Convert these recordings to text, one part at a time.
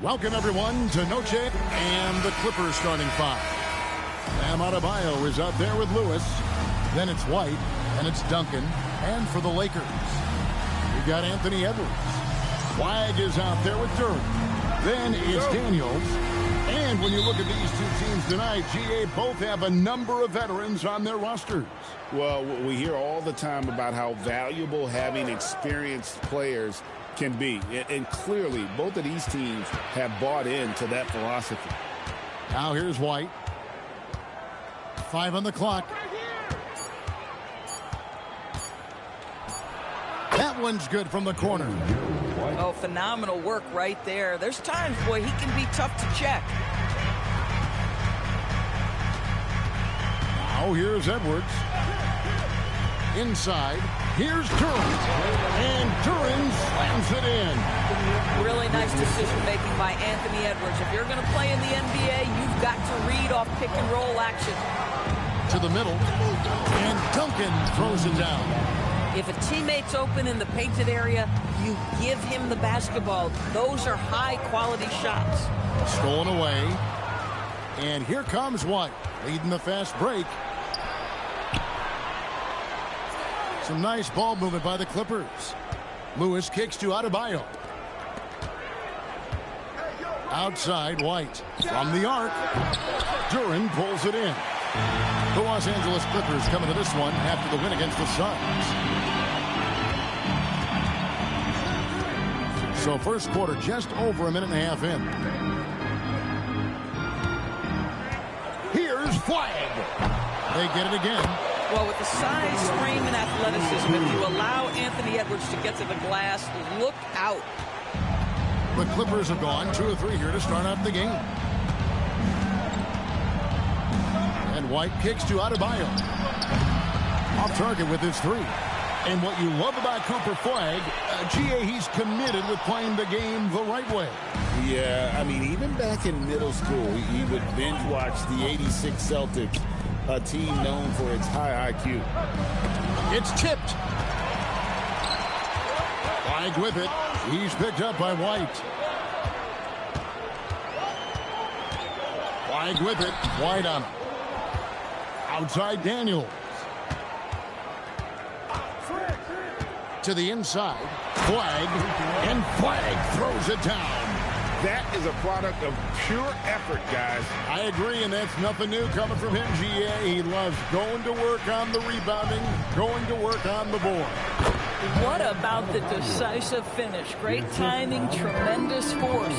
Welcome, everyone, to Noche and the Clippers starting five. Bam Adebayo is out there with Lewis. Then it's White, and it's Duncan. And for the Lakers, we've got Anthony Edwards. Flagg is out there with Duren. Then it's Daniels. And when you look at these two teams tonight, GA both have a number of veterans on their rosters. Well, we hear all the time about how valuable having experienced players can be. And clearly, both of these teams have bought into that philosophy. Now here's White. 5 on the clock. That one's good from the corner. Oh, phenomenal work right there. There's times, boy, he can be tough to check. Now here's Edwards. Inside. Here's Duren. And Duren slams it in. Really nice decision-making by Anthony Edwards. If you're going to play in the NBA, you've got to read off pick-and-roll action. To the middle. And Duncan throws it down. If a teammate's open in the painted area, you give him the basketball. Those are high-quality shots. Stolen away. And here comes White, leading the fast break. Some nice ball movement by the Clippers. Lewis kicks to Adebayo. Outside, White. From the arc. Duren pulls it in. The Los Angeles Clippers coming to this one after the win against the Suns. So first quarter just over a minute and a half in. Here's Flagg. They get it again. Well, with the size, frame, and athleticism, if you allow Anthony Edwards to get to the glass, look out. The Clippers have gone 2 of 3 here to start out the game. And White kicks to Adebayo. Off target with his 3. And what you love about Cooper Flagg, GA, he's committed with playing the game the right way. Yeah, I mean, even back in middle school, he would binge watch the '86 Celtics, a team known for its high IQ. It's tipped. Flagg with it. He's picked up by White. Flagg with it. White on him. Outside Daniels. To the inside. Flagg. And Flagg throws it down. That is a product of pure effort, guys. I agree, and that's nothing new coming from him, GA. He loves going to work on the rebounding, going to work on the board. What about the decisive finish? Great timing, tremendous force.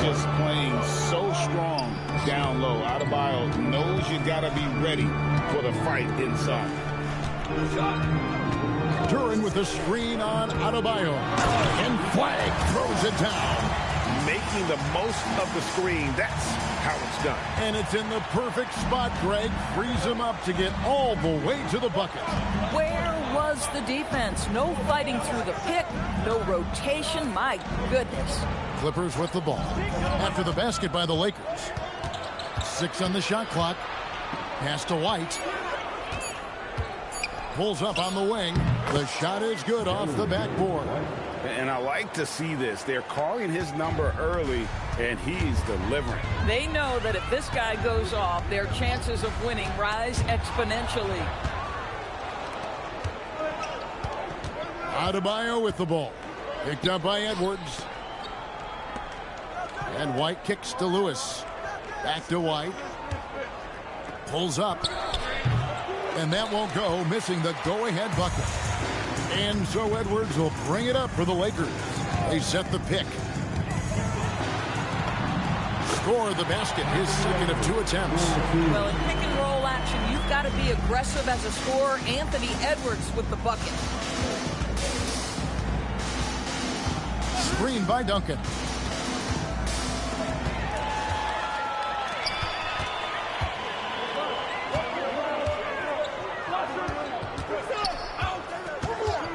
Just playing so strong down low. Adebayo knows you got to be ready for the fight inside. Duren with the screen on Adebayo. And Flagg throws it down. Making the most of the screen. That's how it's done. And it's in the perfect spot, Greg. Frees him up to get all the way to the bucket. Where was the defense? No fighting through the pick. No rotation. My goodness. Clippers with the ball. After the basket by the Lakers. 6 on the shot clock. Pass to White. Pulls up on the wing. The shot is good off the backboard. And I like to see this. They're calling his number early, and he's delivering. They know that if this guy goes off, their chances of winning rise exponentially. Adebayo with the ball. Picked up by Edwards. And White kicks to Lewis. Back to White. Pulls up. And that won't go, missing the go-ahead bucket. And so Edwards will bring it up for the Lakers. They set the pick. Score the basket, his second of 2 attempts. Well, in pick-and-roll action, you've got to be aggressive as a scorer. Anthony Edwards with the bucket. Screen by Duncan.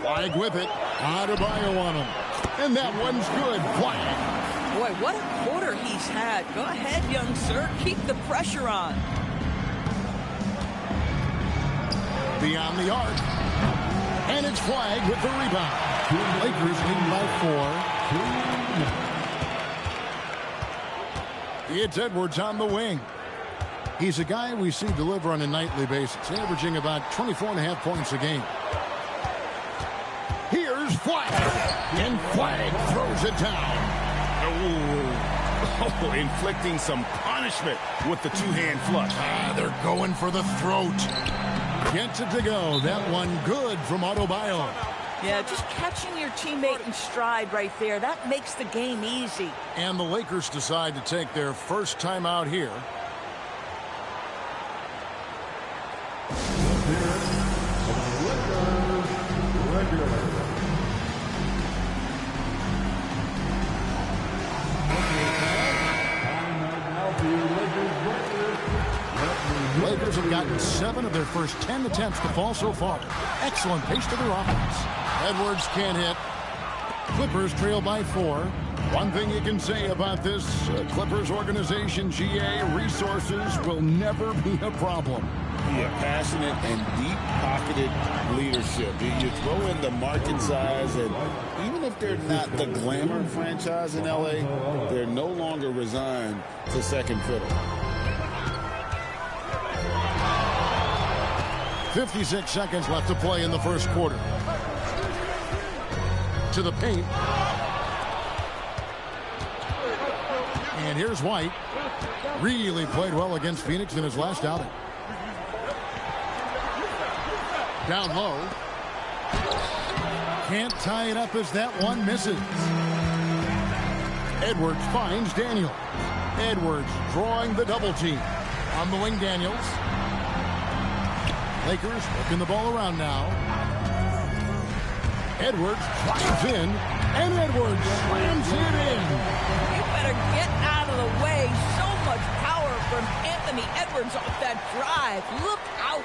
Flagg with it. Adebayo on him. And that one's good. Flagg. Boy, what a quarter he's had. Go ahead, young sir. Keep the pressure on. Beyond the arc. And it's Flagg with the rebound. Lakers leading by 4. It's Edwards on the wing. He's a guy we see deliver on a nightly basis, averaging about 24.5 points a game. Here's Flag, and Flag throws it down. Oh, inflicting some punishment with the two-hand flush. They're going for the throat. Gets it to go. That one good from Adebayo. Yeah, just catching your teammate in stride right there. That makes the game easy. And the Lakers decide to take their first timeout here. Lakers have gotten 7 of their first 10 attempts to fall so far. Excellent pace to their offense. Edwards can't hit. Clippers trail by 4. One thing you can say about this Clippers organization, GA, resources will never be a problem. Yeah, passionate and deep-pocketed leadership. You throw in the market size, and even if they're not the glamour franchise in L.A., they're no longer resigned to second fiddle. 56 seconds left to play in the first quarter. To the paint. And here's White. Really played well against Phoenix in his last outing. Down low. Can't tie it up as that one misses. Edwards finds Daniels. Edwards drawing the double team. On the wing, Daniels. Lakers working the ball around now. Edwards drives in, and Edwards slams it in. You better get out of the way. So much power from Anthony Edwards off that drive. Look out.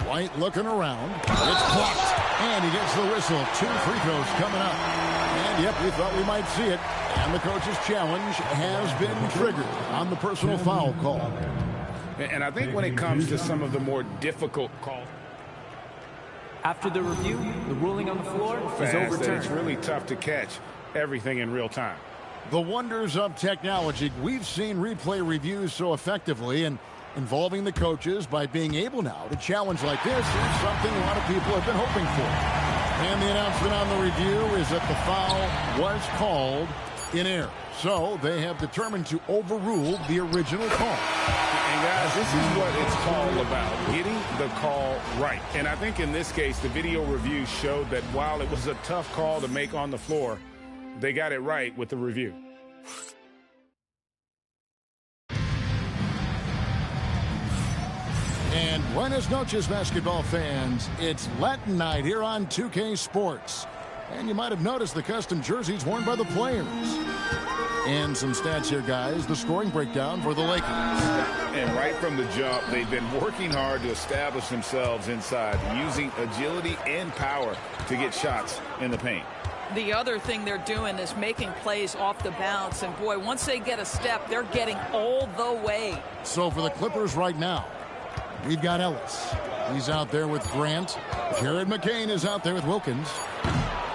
White looking around. It's blocked, and he gets the whistle. 2 free throws coming up. And, yep, we thought we might see it. And the coach's challenge has been triggered on the personal foul call. And I think when it comes to some of the more difficult calls, after the review, the ruling on the floor is overturned. It's really tough to catch everything in real time. The wonders of technology. We've seen replay reviews so effectively, and involving the coaches by being able now to challenge like this is something a lot of people have been hoping for. And the announcement on the review is that the foul was called in error. So they have determined to overrule the original call. And guys, this is what it's all about, getting the call right. And I think in this case, the video review showed that while it was a tough call to make on the floor, they got it right with the review. And buenas noches, basketball fans. It's Latin night here on 2K Sports. And you might have noticed the custom jerseys worn by the players. And some stats here, guys. The scoring breakdown for the Lakers. And right from the jump, they've been working hard to establish themselves inside, using agility and power to get shots in the paint. The other thing they're doing is making plays off the bounce. And, boy, once they get a step, they're getting all the way. So for the Clippers right now, we've got Ellis. He's out there with Grant. Jared McCain is out there with Wilkins.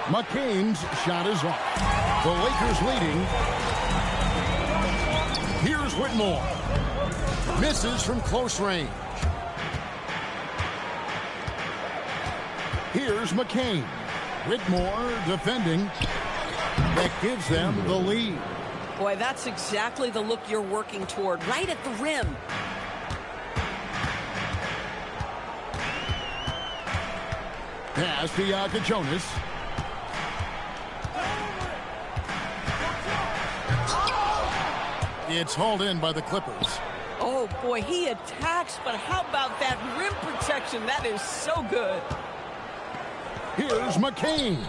McCain's shot is off. The Lakers leading. Here's Whitmore. Misses from close range. Here's McCain. Whitmore defending. That gives them the lead. Boy, that's exactly the look you're working toward, right at the rim. Pass to Jonas. It's hauled in by the Clippers. Oh, boy, he attacks, but how about that rim protection? That is so good. Here's McCain.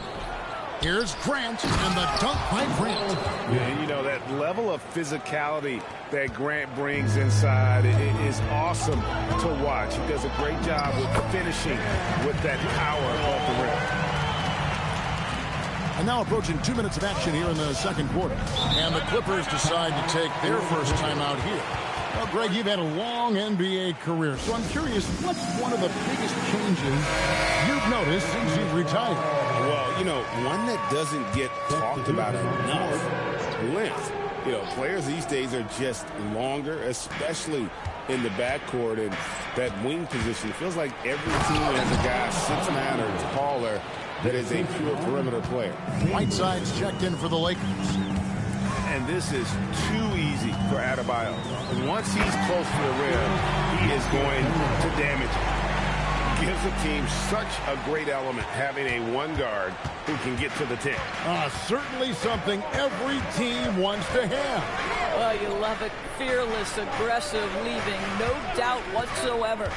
Here's Grant, and the dunk by Grant. And, you know, that level of physicality that Grant brings inside is awesome to watch. He does a great job with finishing with that power off the rim. And now approaching 2 minutes of action here in the second quarter. And the Clippers decide to take their first timeout here. Well, Greg, you've had a long NBA career, so I'm curious, what's one of the biggest changes you've noticed since you've retired? Well, you know, one that doesn't get talked about enough, length. You know, players these days are just longer, especially in the backcourt, and that wing position. It feels like every team has a guy 6'9" or taller that is a pure perimeter player. Whiteside's checked in for the Lakers. And this is too easy for Adebayo. And once he's close to the rim, he is going to damage it. Gives the team such a great element having a one guard who can get to the 10. Certainly something every team wants to have. Oh, you love it. Fearless, aggressive, leaving no doubt whatsoever.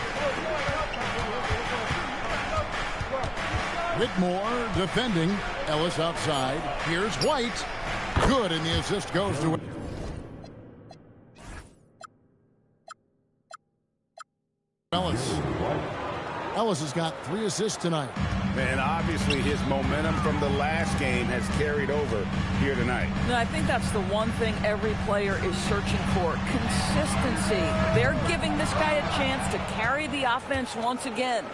Whitmore defending. Ellis outside. Here's White. Good, and the assist goes to Ellis. Ellis has got 3 assists tonight. And obviously his momentum from the last game has carried over here tonight. No, I think that's the one thing every player is searching for. Consistency. They're giving this guy a chance to carry the offense once again.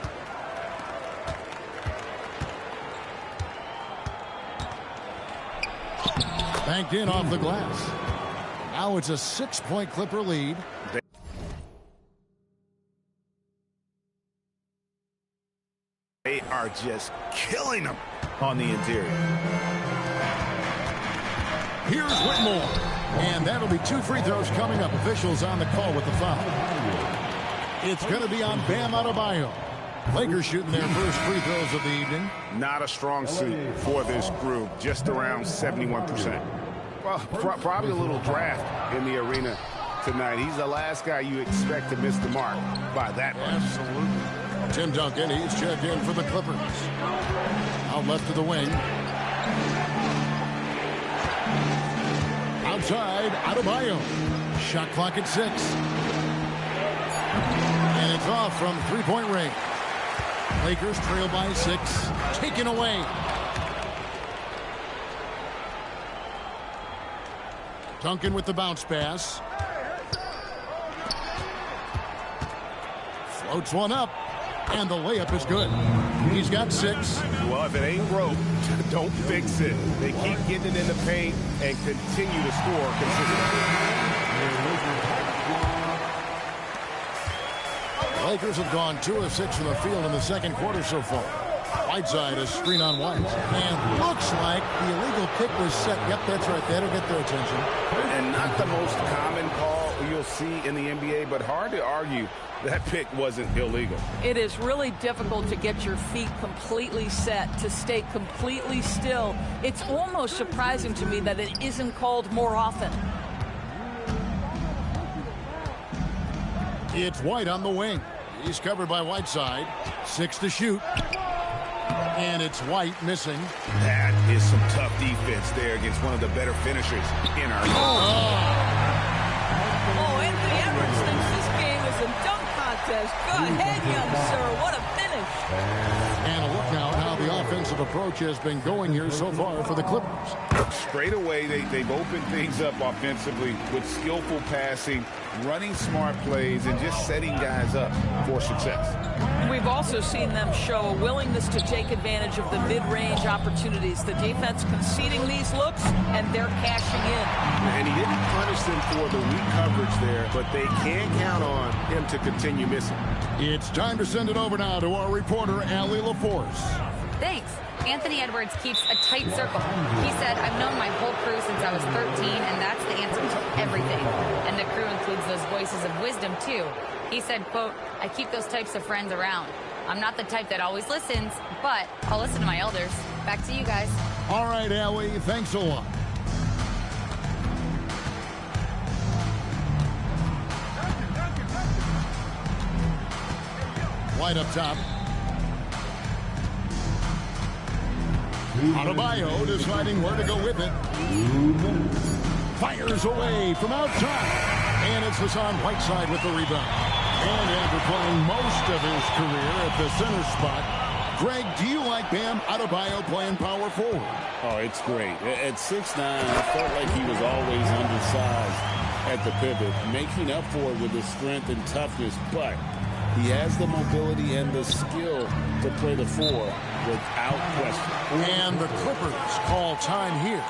Banked in off the glass. Now it's a 6-point Clipper lead. They are just killing them on the interior. Here's Whitmore. And that'll be 2 free throws coming up. Officials on the call with the foul. It's going to be on Bam Adebayo. Lakers shooting their first free throws of the evening. Not a strong suit for this group. Just around 71%. Well, probably a little draft in the arena tonight. He's the last guy you expect to miss the mark by that much. Absolutely. Tim Duncan, he's checked in for the Clippers. Out left to the wing. Outside, Adebayo. Shot clock at 6. And it's off from 3-point range. Lakers trail by 6. Taken away. Duncan with the bounce pass. Floats one up. And the layup is good. He's got 6. Well, if it ain't broke, don't fix it. They keep getting it in the paint and continue to score consistently. The Lakers have gone 2 of 6 from the field in the second quarter so far. Whiteside is screen on White. And looks like the illegal kick was set. Yep, that's right. That'll get their attention. And not the most common call you'll see in the NBA, but hard to argue that pick wasn't illegal. It is really difficult to get your feet completely set, to stay completely still. It's almost surprising to me that it isn't called more often. It's White on the wing. He's covered by Whiteside. 6 to shoot. And it's White missing. That is some tough defense there against one of the better finishers in our league. Oh, Anthony Edwards thinks this game is a dunk contest. Go ahead, young sir. What a finish. And a look now at how the offensive approach has been going here so far for the Clippers. Straight away, they've opened things up offensively with skillful passing, running smart plays, and just setting guys up for success. We've also seen them show a willingness to take advantage of the mid-range opportunities. The defense conceding these looks, and they're cashing in. And he didn't punish them for the weak coverage there, but they can count on him to continue missing. It's time to send it over now to our reporter, Allie LaForce. Thanks. Anthony Edwards keeps a tight circle. He said, I've known my whole crew since I was 13, and that's the answer to everything. And the crew includes those voices of wisdom, too. He said, quote, I keep those types of friends around. I'm not the type that always listens, but I'll listen to my elders. Back to you guys. All right, Allie, thanks a lot. White up top. Adebayo deciding where to go with it. Fires away from outside. And it's Hassan Whiteside with the rebound. And after playing most of his career at the center spot, Greg, do you like Bam Adebayo playing power forward? Oh, it's great. At 6'9", I felt like he was always undersized at the pivot, making up for it with his strength and toughness, but he has the mobility and the skill to play the 4 without question. And the Clippers call time here.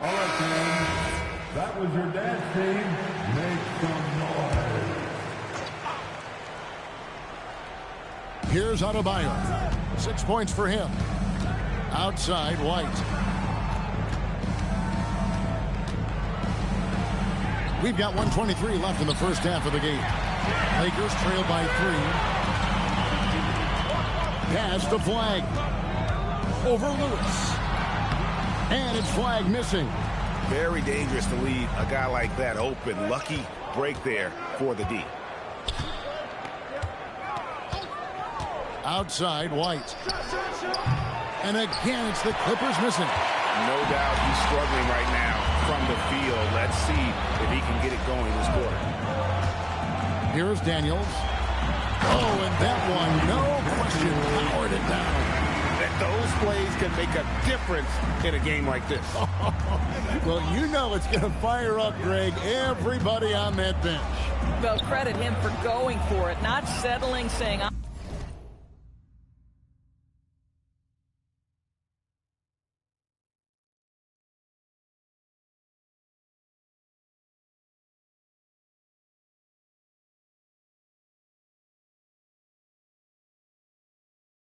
All right, fans, that was your dance team. Make some noise. Here's Adebayo. 6 points for him. Outside, White. We've got 1:23 left in the first half of the game. Lakers trail by 3. Pass to Flag. Over Lewis. And it's Flag missing. Very dangerous to leave a guy like that open. Lucky break there for the D. Outside, White. And again, it's the Clippers missing. No doubt he's struggling right now from the field. Let's see if he can get it going this quarter. Here's Daniels. Oh, and that one, no question, powered it down. Those plays can make a difference in a game like this. Well, you know it's going to fire up, Greg, everybody on that bench. Well, credit him for going for it, not settling, saying,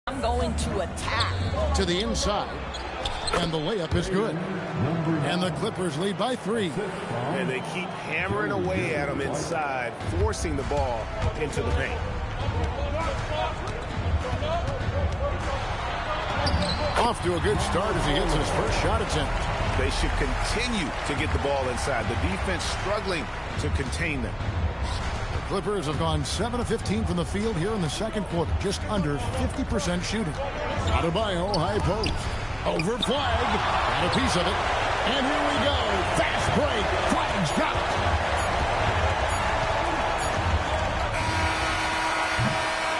I'm going to attack. To the inside. And the layup is good. And the Clippers lead by 3. And they keep hammering away at him inside, forcing the ball into the paint. Off to a good start as he hits his first shot attempt. They should continue to get the ball inside. The defense struggling to contain them. Clippers have gone 7 of 15 from the field here in the second quarter, just under 50% shooting. Adebayo, high post. Over Flag. Got a piece of it. And here we go. Fast break. Flag's got it.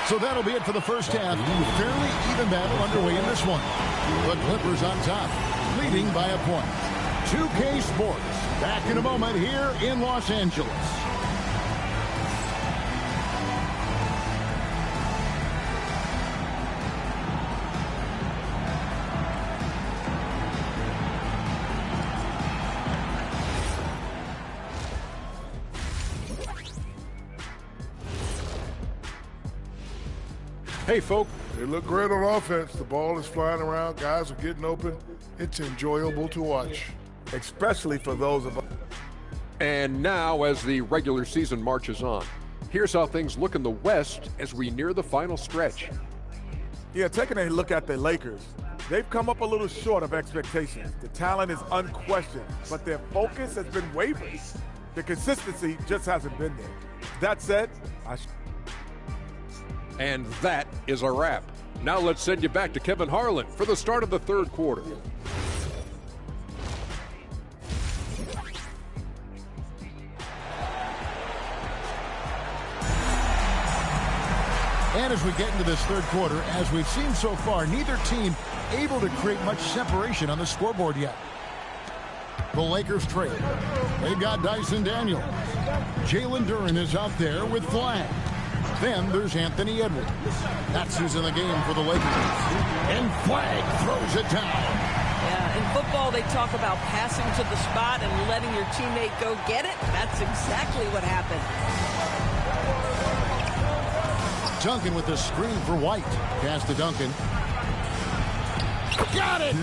So that'll be it for the first half. Fairly even battle underway in this one. The Clippers on top, leading by a point. 2K Sports. Back in a moment here in Los Angeles. Hey, folks. They look great on offense. The ball is flying around. Guys are getting open. It's enjoyable to watch. Especially for those of us. And now, as the regular season marches on, here's how things look in the West as we near the final stretch. Yeah, taking a look at the Lakers, they've come up a little short of expectations. The talent is unquestioned, but their focus has been wavering. The consistency just hasn't been there. That said, And that is a wrap. Now let's send you back to Kevin Harlan for the start of the third quarter. And as we get into this third quarter, as we've seen so far, neither team able to create much separation on the scoreboard yet. The Lakers trail. They've got Dyson Daniels. Jalen Duren is out there with Flag. Then there's Anthony Edwards. That's who's in the game for the Lakers. And Flag throws it down. Yeah, in football, they talk about passing to the spot and letting your teammate go get it. That's exactly what happened. Duncan with the screen for White. Pass to Duncan. Got it!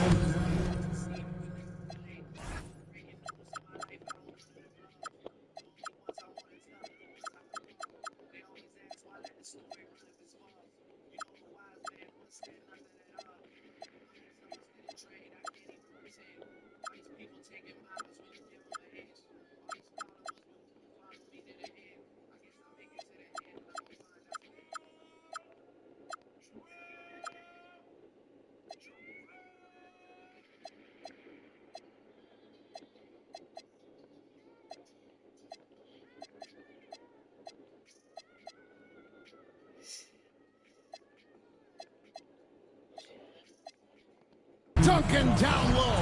Duncan down low.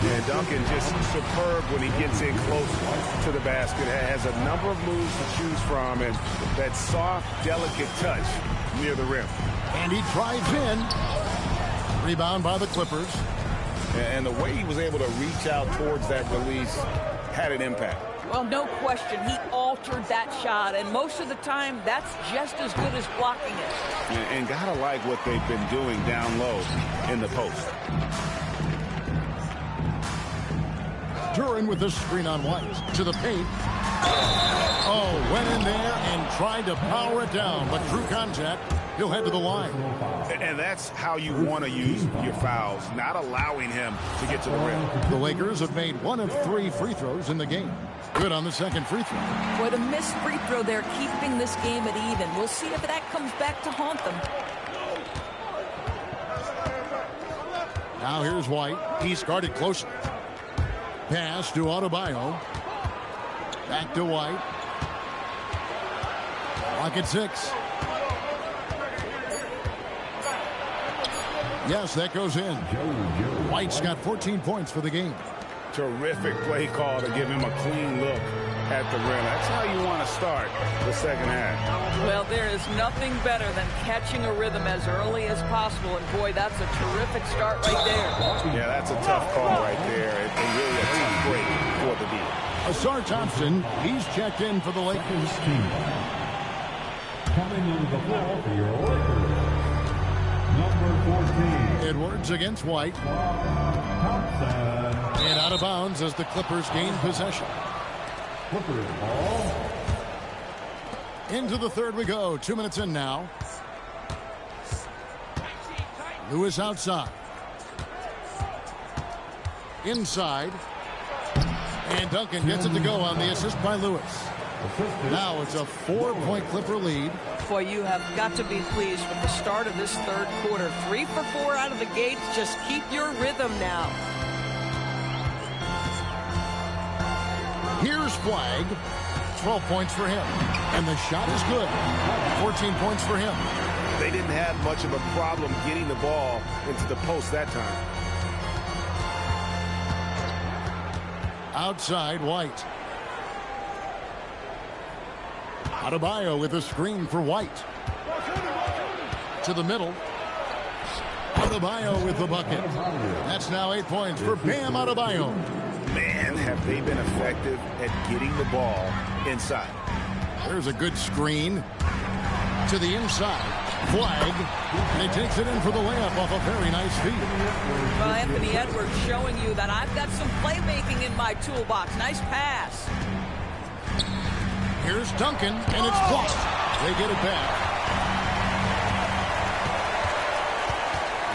And Duncan just superb when he gets in close to the basket. Has a number of moves to choose from, and that soft, delicate touch near the rim. And he drives in. Rebound by the Clippers. And the way he was able to reach out towards that release had an impact. Well, no question. He altered that shot, and most of the time, that's just as good as blocking it. And gotta like what they've been doing down low in the post. Duran with the screen on White. To the paint. Oh, went in there and tried to power it down, but through contact, he'll head to the line. And that's how you want to use your fouls, not allowing him to get to the rim. The Lakers have made 1 of 3 free throws in the game. Good on the second free throw. Boy, the missed free throw there, keeping this game at even. We'll see if that comes back to haunt them. Now here's White. He's guarded closely. Pass to Adebayo. Back to White. Clock at 6. Yes, that goes in. White's got 14 points for the game. Terrific play call to give him a clean look at the rim. That's how you want to start the second half. Well, there is nothing better than catching a rhythm as early as possible. And, boy, that's a terrific start right there. Yeah, that's a tough call right there. And really a tough break for the D. Asar Thompson, he's checked in for the Lakers. Coming into the floor for your Lakers, number 14. Edwards against White. Thompson. And out of bounds as the Clippers gain possession. Clippers ball. Into the third we go. 2 minutes in now. Lewis outside. Inside. And Duncan gets it to go on the assist by Lewis. Now it's a 4-point Clipper lead. Boy, you have got to be pleased with the start of this third quarter. 3 for 4 out of the gates. Just keep your rhythm now. Here's Flagg. 12 points for him. And the shot is good. 14 points for him. They didn't have much of a problem getting the ball into the post that time. Outside, White. Adebayo with a screen for White. To the middle. Adebayo with the bucket. That's now 8 points for Bam Adebayo. Man, have they been effective at getting the ball inside. There's a good screen. To the inside. Flagg. And he takes it in for the layup off a very nice feed. Well, Anthony Edwards showing you that I've got some playmaking in my toolbox. Nice pass. Here's Duncan, and it's blocked. They get it back.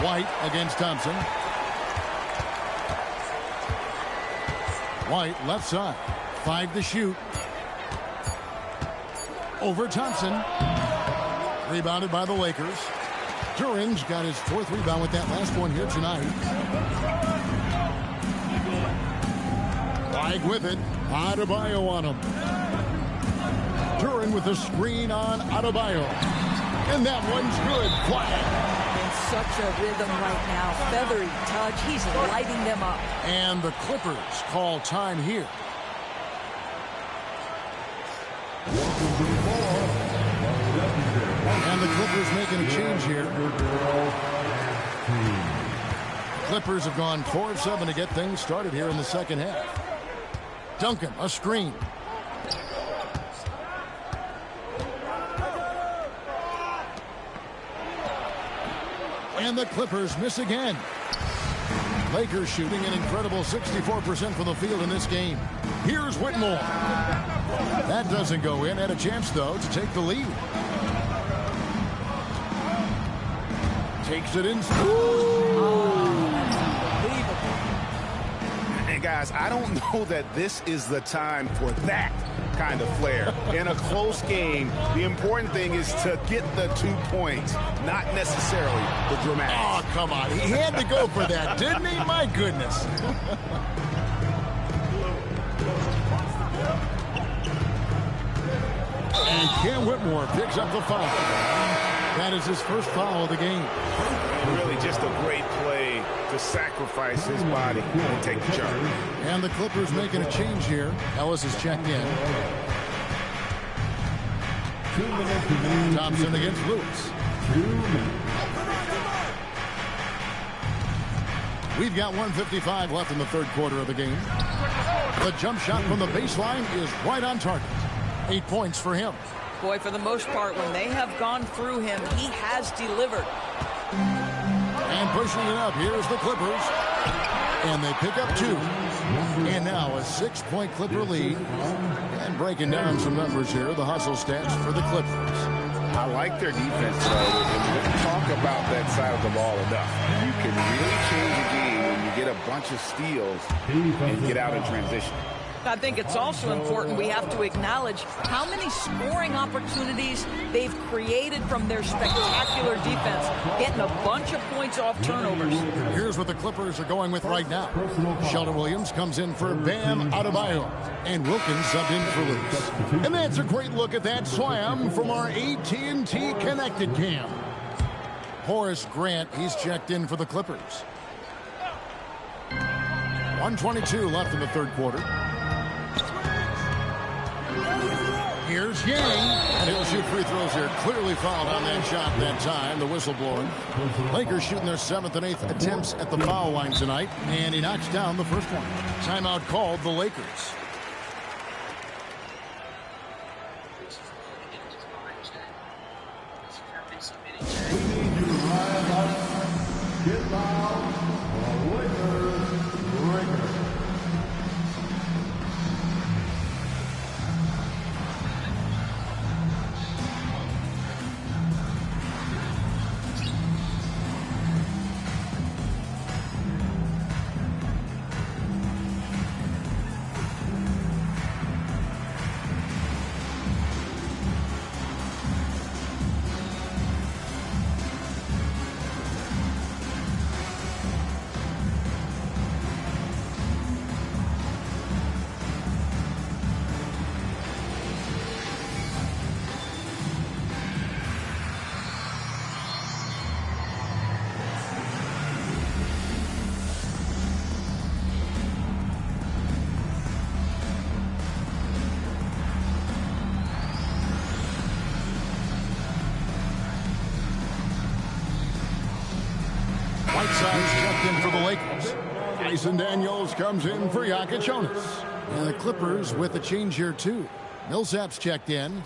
White against Thompson. White left side. 5 to shoot. Over Thompson. Rebounded by the Lakers. Duran's got his 4th rebound with that last one here tonight. Flagg with it. Adebayo on him. Duran with a screen on Adebayo. And that one's good. Flagg. In such a rhythm right now. Feathery touch. He's lighting them up. And the Clippers call time here. And the Clippers making a change here. Clippers have gone 4 of 7 to get things started here in the second half. Duncan, a screen. And the Clippers miss again. Lakers shooting an incredible 64% from the field in this game. Here's Whitmore. That doesn't go in. Had a chance, though, to take the lead. Takes it in. And guys, I don't know that this is the time for that kind of flair. In a close game, the important thing is to get the 2 points, not necessarily the dramatics. Oh, come on. He had to go for that, didn't he? My goodness. And Cam Whitmore picks up the foul. That is his first foul of the game. And really just a great play to sacrifice his body and take the charge. And the Clippers making a change here. Ellis is checked in. 2 minutes remaining. Thompson against Lewis. 2 minutes. We've got 1:55 left in the third quarter of the game. The jump shot from the baseline is right on target. 8 points for him. Boy, for the most part, when they have gone through him, he has delivered. And pushing it up, here's the Clippers. And they pick up 2. And now a 6-point Clipper lead. And breaking down some numbers here, the hustle stats for the Clippers. I like their defense, though, and we don't talk about that side of the ball enough. You can really change a game when you get a bunch of steals and get out in transition. I think it's also important we have to acknowledge how many scoring opportunities they've created from their spectacular defense, getting a bunch of points off turnovers. Here's what the Clippers are going with right now. Sheldon Williams comes in for Bam Adebayo, and Wilkins subbed in for Lewis. And that's a great look at that slam from our AT&T Connected Cam. Horace Grant, he's checked in for the Clippers. 1:22 left in the third quarter. Here's Yang, and he'll shoot free throws here. Clearly fouled on that shot that time, the whistle blowing. Lakers shooting their 7th and 8th attempts at the foul line tonight, and he knocks down the first one. Timeout called the Lakers. We need you to rise up, get loud, or Lakers breakers. Whiteside's checked in for the Lakers. Tyson Daniels comes in for Jonas. And the Clippers with a change here, too. Millsap's checked in.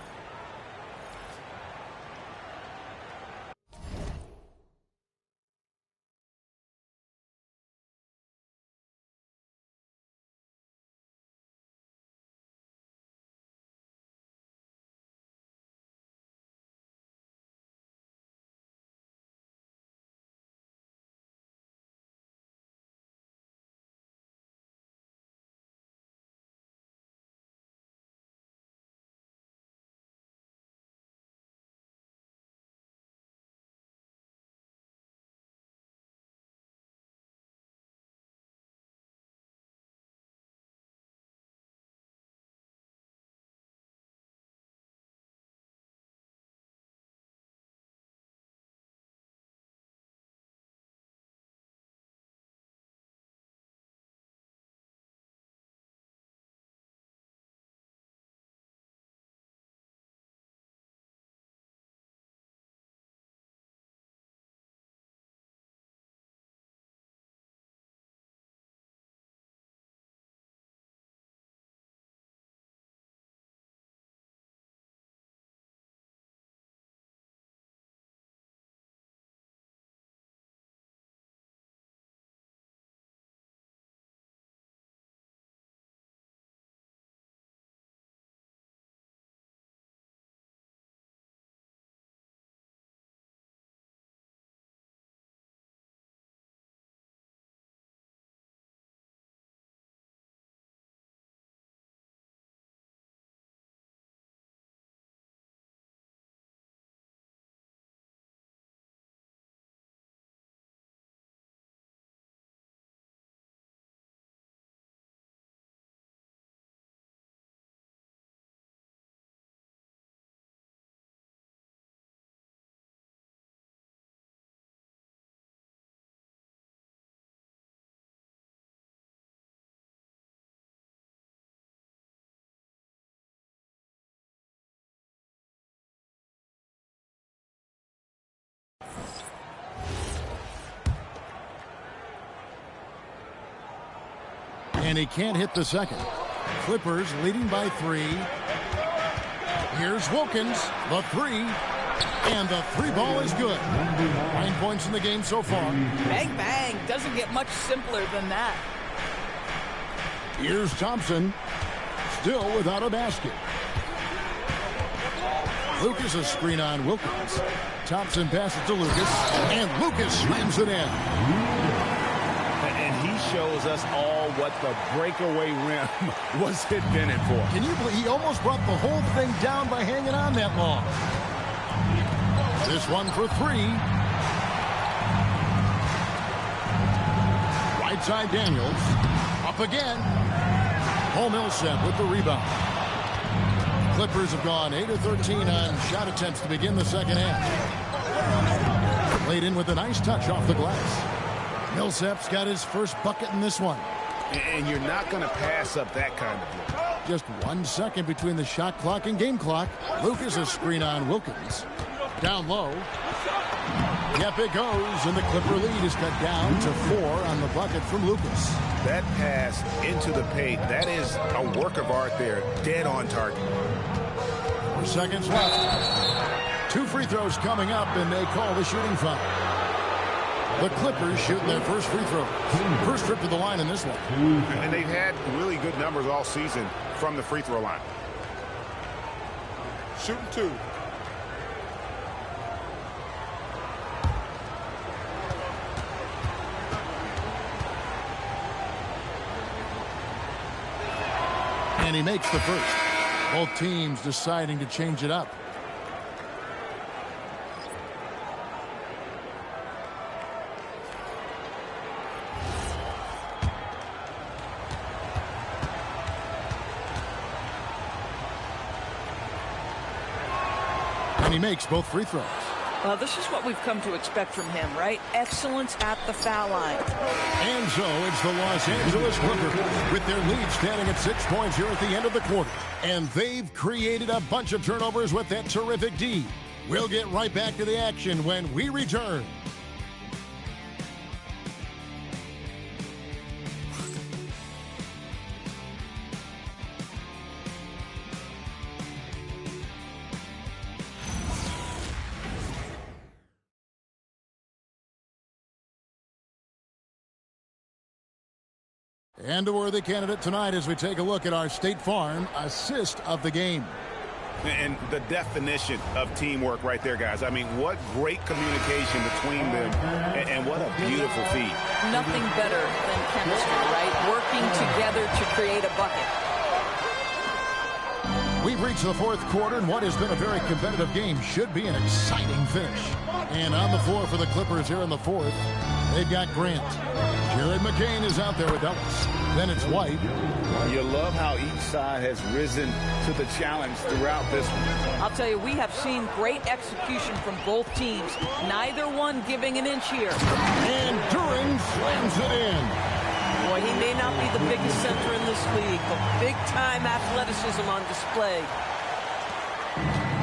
And he can't hit the second. Clippers leading by 3. Here's Wilkins, the 3. And the 3 ball is good. 9 points in the game so far. Bang, bang. Doesn't get much simpler than that. Here's Thompson. Still without a basket. Lucas a screen on Wilkins. Thompson passes to Lucas. And Lucas slams it in. And he shows us all what the breakaway rim was invented for. Can you believe he almost brought the whole thing down by hanging on that long? This one for 3. Right side Daniels. Up again. Millsap with the rebound. Clippers have gone 8 of 13 on shot attempts to begin the second half. Played in with a nice touch off the glass. Millsap's got his first bucket in this one. And you're not going to pass up that kind of look. Just 1 second between the shot clock and game clock. Lucas a screen on Wilkins. Down low. Yep, it goes, and the Clipper lead is cut down to 4 on the bucket from Lucas. That pass into the paint, that is a work of art there, dead on target. 4 seconds left. 2 free throws coming up, and they call the shooting foul. The Clippers shooting their first free throw. First trip to the line in this one. And they've had really good numbers all season from the free throw line. Shooting 2. And he makes the first. Both teams deciding to change it up. And he makes both free throws. Well, this is what we've come to expect from him, right? Excellence at the foul line. And so it's the Los Angeles Clippers with their lead standing at 6 points here at the end of the quarter. And they've created a bunch of turnovers with that terrific D. We'll get right back to the action when we return. And a worthy candidate tonight as we take a look at our State Farm assist of the game. And the definition of teamwork right there, guys. I mean, what great communication between them, and what a beautiful feed. Nothing better than chemistry, right? Working together to create a bucket. We've reached the 4th quarter, and what has been a very competitive game should be an exciting finish. And on the floor for the Clippers here in the 4th, they've got Grant. Jared McCain is out there with Ellis. Then it's White. You love how each side has risen to the challenge throughout this one. I'll tell you, we have seen great execution from both teams. Neither one giving an inch here. And Duren slams it in. Boy, he may not be the biggest center in this league, but big-time athleticism on display.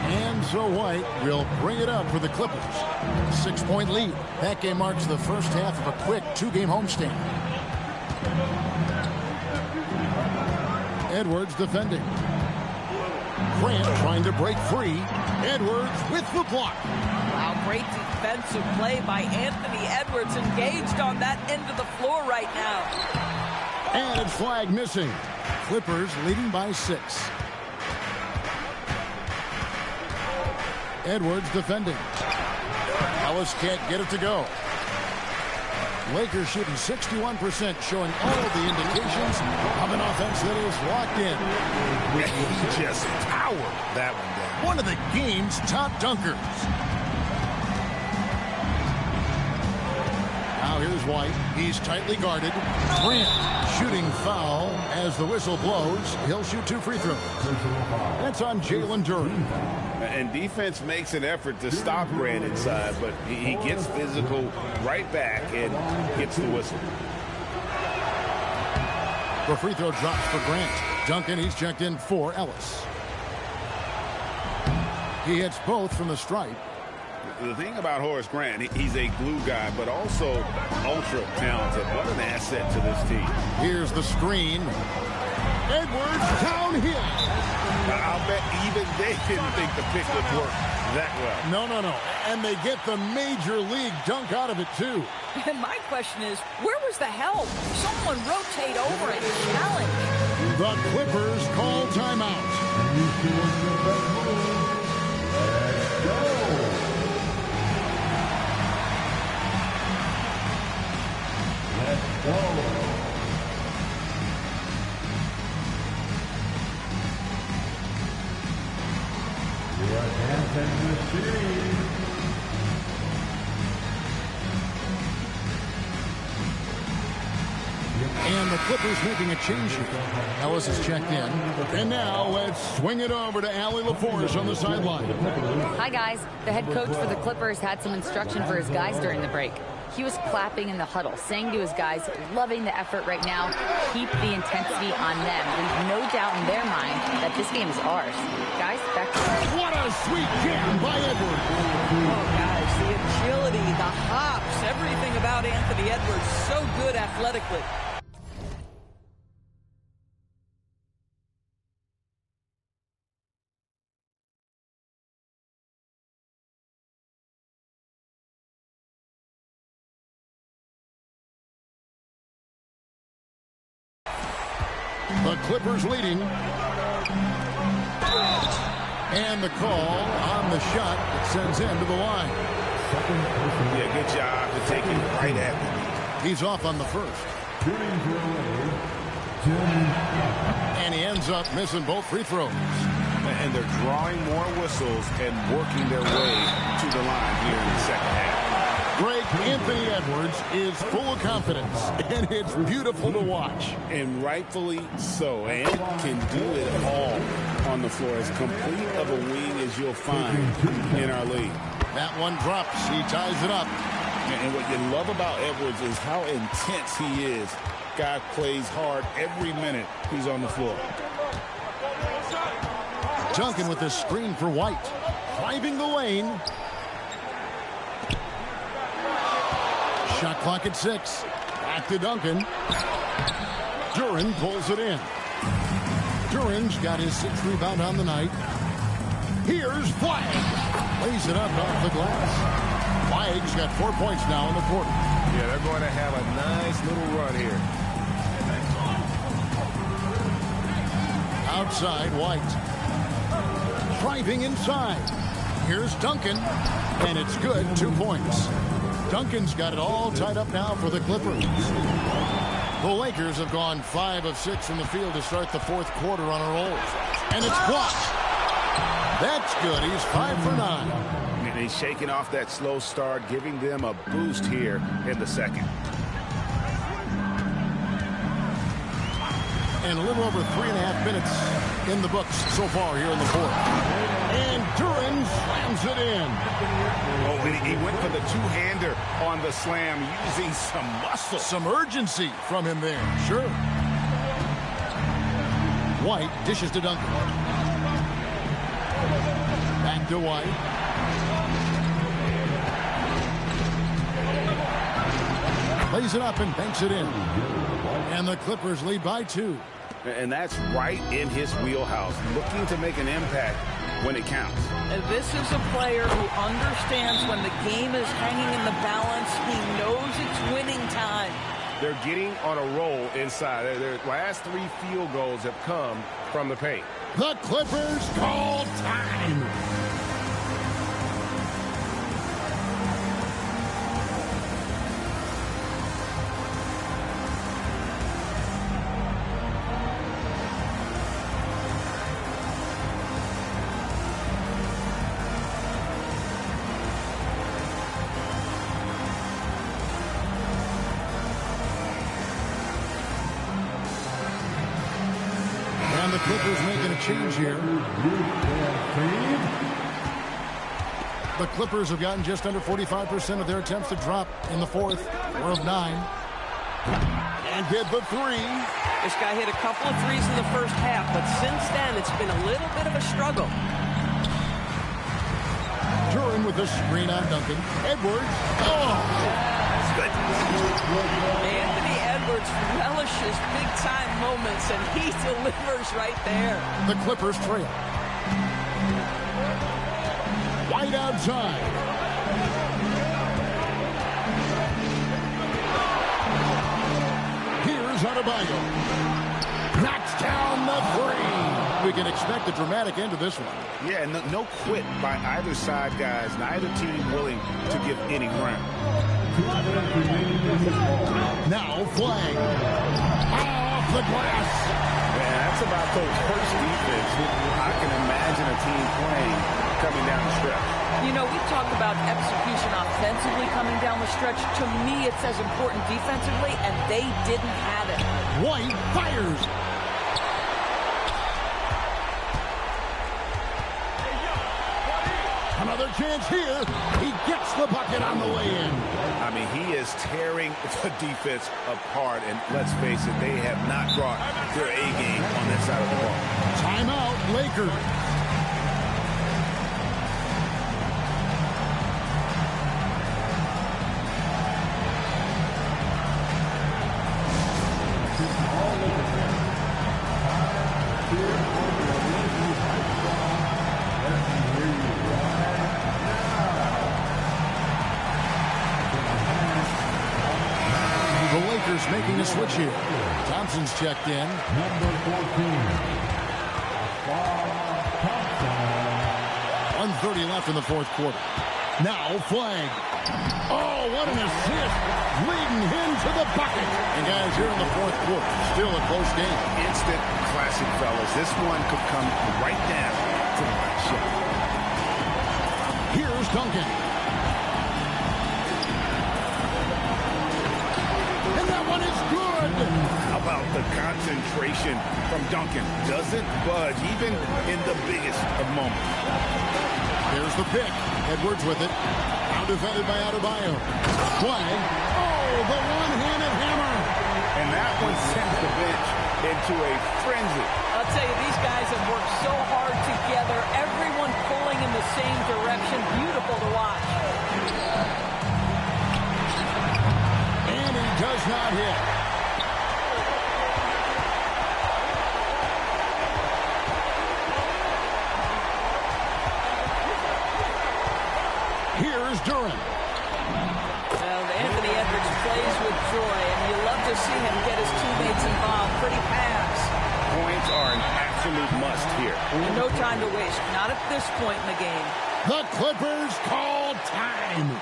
And so White will bring it up for the Clippers. 6-point lead. That game marks the first half of a quick 2-game homestand. Edwards defending. Grant trying to break free. Edwards with the block. Wow, great defensive play by Anthony Edwards, engaged on that end of the floor right now. And it's flag missing. Clippers leading by 6. Edwards defending. Ellis can't get it to go. Lakers shooting 61%, showing all the indications of an offense that is locked in. He just powered that one down. One of the game's top dunkers. Now here's White. He's tightly guarded. Grant shooting foul as the whistle blows. He'll shoot 2 free throws. That's on Jalen Duren. And defense makes an effort to stop Grant inside, but he gets physical right back and gets the whistle. The free throw drops for Grant. Duncan, he's checked in for Ellis. He hits both from the stripe. The thing about Horace Grant, he's a glue guy, but also ultra talented. What an asset to this team. Here's the screen. Edwards downhill. I'll bet even they didn't think the pick would work that well. No. And they get the major league dunk out of it, too. And my question is, where was the help? Someone rotate over and challenge. The Clippers call timeout. Let's go. Let's go. Your dancing machine. And the Clippers making a change here. Ellis has checked in. And now let's swing it over to Allie LaForce on the sideline. Hi, guys. The head coach for the Clippers had some instruction for his guys during the break. He was clapping in the huddle, saying to his guys, loving the effort right now, keep the intensity on them. Leave no doubt in their mind that this game is ours. Guys, back to you. What a sweet jam by Edwards. Oh, guys, the agility, the hops, everything about Anthony Edwards, so good athletically. The Clippers leading. And the call on the shot that sends him to the line. Yeah, good job to take him right at He's off on the first. And he ends up missing both free throws. And they're drawing more whistles and working their way to the line here in the second half. Greg, Anthony Edwards is full of confidence, and it's beautiful to watch. And rightfully so. And can do it all on the floor. As complete of a wing as you'll find in our league. That one drops. He ties it up. And what you love about Edwards is how intense he is. Guy plays hard every minute he's on the floor. Duncan with the screen for White. Driving the lane. Shot clock at 6. Back to Duncan. Duran pulls it in. Duran's got his 6th rebound on the night. Here's Flagg. Lays it up off the glass. Flagg's got 4 points now in the quarter. Yeah, they're going to have a nice little run here. Outside, White. Driving inside. Here's Duncan. And it's good. 2 points. Duncan's got it all tied up now for the Clippers. The Lakers have gone 5 of 6 from the field to start the fourth quarter on a roll. And it's blocked. That's good. He's 5 for 9. And he's shaking off that slow start, giving them a boost here in the second. And a little over 3.5 minutes in the books so far here in the fourth. And Duran slams it in. Oh, and he went for the two-hander on the slam, using some muscle. Some urgency from him there, sure. White dishes to Duncan. Back to White. Lays it up and banks it in. And the Clippers lead by 2. And that's right in his wheelhouse, looking to make an impact when it counts. And this is a player who understands when the game is hanging in the balance. He knows it's winning time. They're getting on a roll inside. Their last 3 field goals have come from the paint. The Clippers call time. And the Clippers making a change here. The Clippers have gotten just under 45% of their attempts to drop in the fourth. 4 of 9. And hit the 3. This guy hit a couple of threes in the first half, but since then it's been a little bit of a struggle. Duran with The screen on Duncan. Edwards. Oh! That's good. Anthony Edwards relishes big-time moments, and he delivers right there. The Clippers trail. White outside. Here's Adebayo. Knocks down the three. We can expect a dramatic end to this one. Yeah, no quit by either side, guys. Neither team willing to give any ground. Now flag. Off the glass. Man, that's about Coach Hurt's defense. I can imagine a team playing coming down the stretch. You know, we talked about execution offensively coming down the stretch. To me, it's as important defensively, and they didn't have it. White fires. Another chance here. He gets the bucket on the way in. I mean, he is tearing the defense apart, and let's face it, they have not brought their A game on that side of the ball. Timeout, Lakers. Making a switch here. Thompson's checked in. Number 14. 1:30 left in the fourth quarter. Now flag. Oh, what an assist. Leading him to the bucket. And guys, here in the fourth quarter, still a close game. Instant classic, fellas. This one could come right down to the last shot. Here's Duncan. One is good. How about the concentration from Duncan? Doesn't budge, even in the biggest of moments. There's the pick. Edwards with it. Now defended by Adebayo. Flag. Oh, the one-handed hammer. And that one sends the bench into a frenzy. I'll tell you, these guys have worked so hard together. Everyone pulling in the same direction. Beautiful to watch. Does not hit. Here's Durant. Well, Anthony Edwards plays with joy, and you love to see him get his teammates involved. Pretty pass. Points are an absolute must here. And no time to waste. Not at this point in the game. The Clippers call time.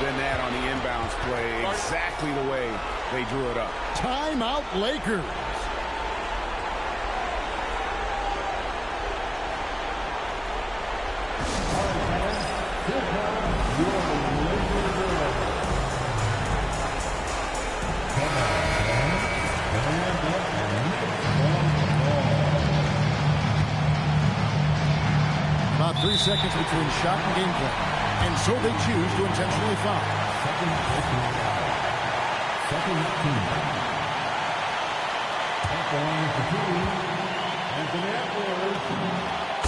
Than that on the inbounds play. Exactly the way they drew it up. Timeout, Lakers. About 3 seconds between shot and game play. And so they choose to intentionally foul. Second team. Anthony Edwards.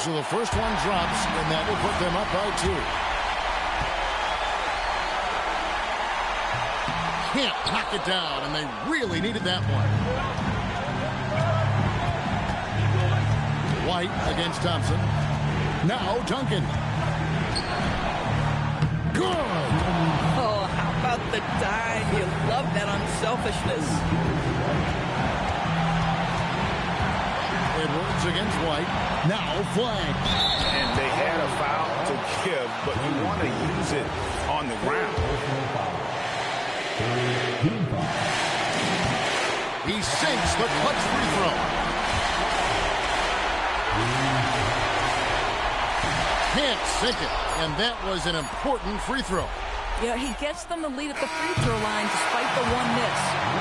So the first one drops, and that will put them up by 2. Can't knock it down, and they really needed that one. White against Thompson. Now Duncan. Good. Oh, how about the dime? You love that unselfishness. Edwards against White. Now flag. And they had a foul to give, but you want to use it on the ground. He sinks the clutch free throw. Can't sink it, and that was an important free throw. Yeah, he gets them the lead at the free throw line despite the one miss.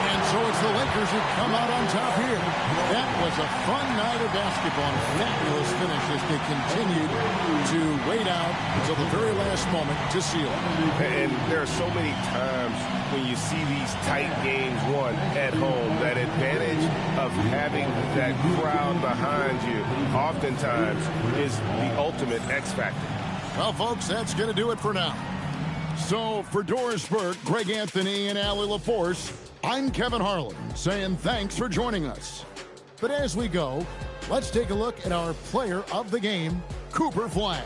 And so it's the Lakers who come out on top here. That was a fun night of basketball and a fabulous finish as they continued to wait out until the very last moment to seal it. And there are so many times when you see these tight games won at home, that advantage of having that crowd behind you oftentimes is the ultimate X factor. Well, folks, that's going to do it for now. So, for Doris Burke, Greg Anthony, and Allie LaForce, I'm Kevin Harlan, saying thanks for joining us. But as we go, let's take a look at our player of the game, Cooper Flagg.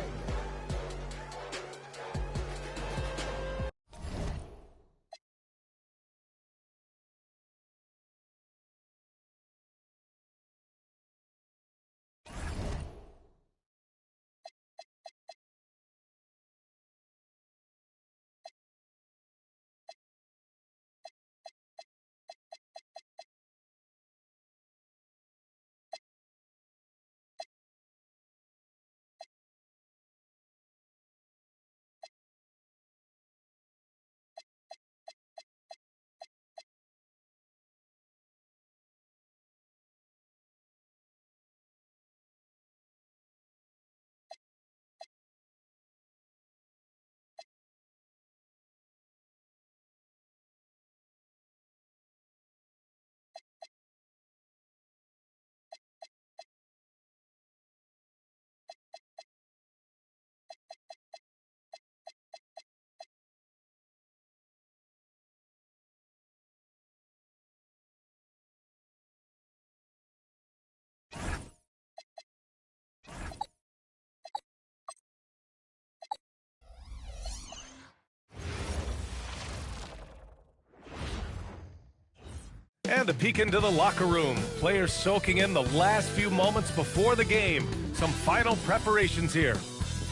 And a peek into the locker room. Players soaking in the last few moments before the game. Some final preparations here.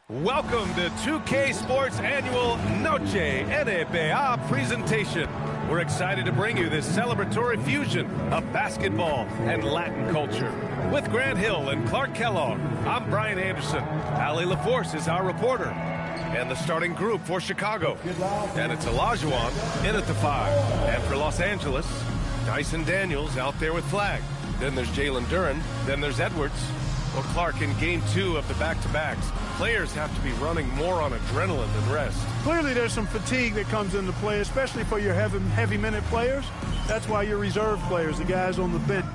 Welcome to 2K Sports Annual Noche NBA presentation. We're excited to bring you this celebratory fusion of basketball and Latin culture. With Grant Hill and Clark Kellogg, I'm Brian Anderson. Allie LaForce is our reporter. And the starting group for Chicago. And it's Olajuwon in at the 5. And for Los Angeles, Dyson Daniels out there with Flagg. Then there's Jalen Duren. Then there's Edwards. Well, Clark, in game 2 of the back-to-backs, players have to be running more on adrenaline than rest. Clearly there's some fatigue that comes into play, especially for your heavy minute players. That's why your reserve players, the guys on the bench,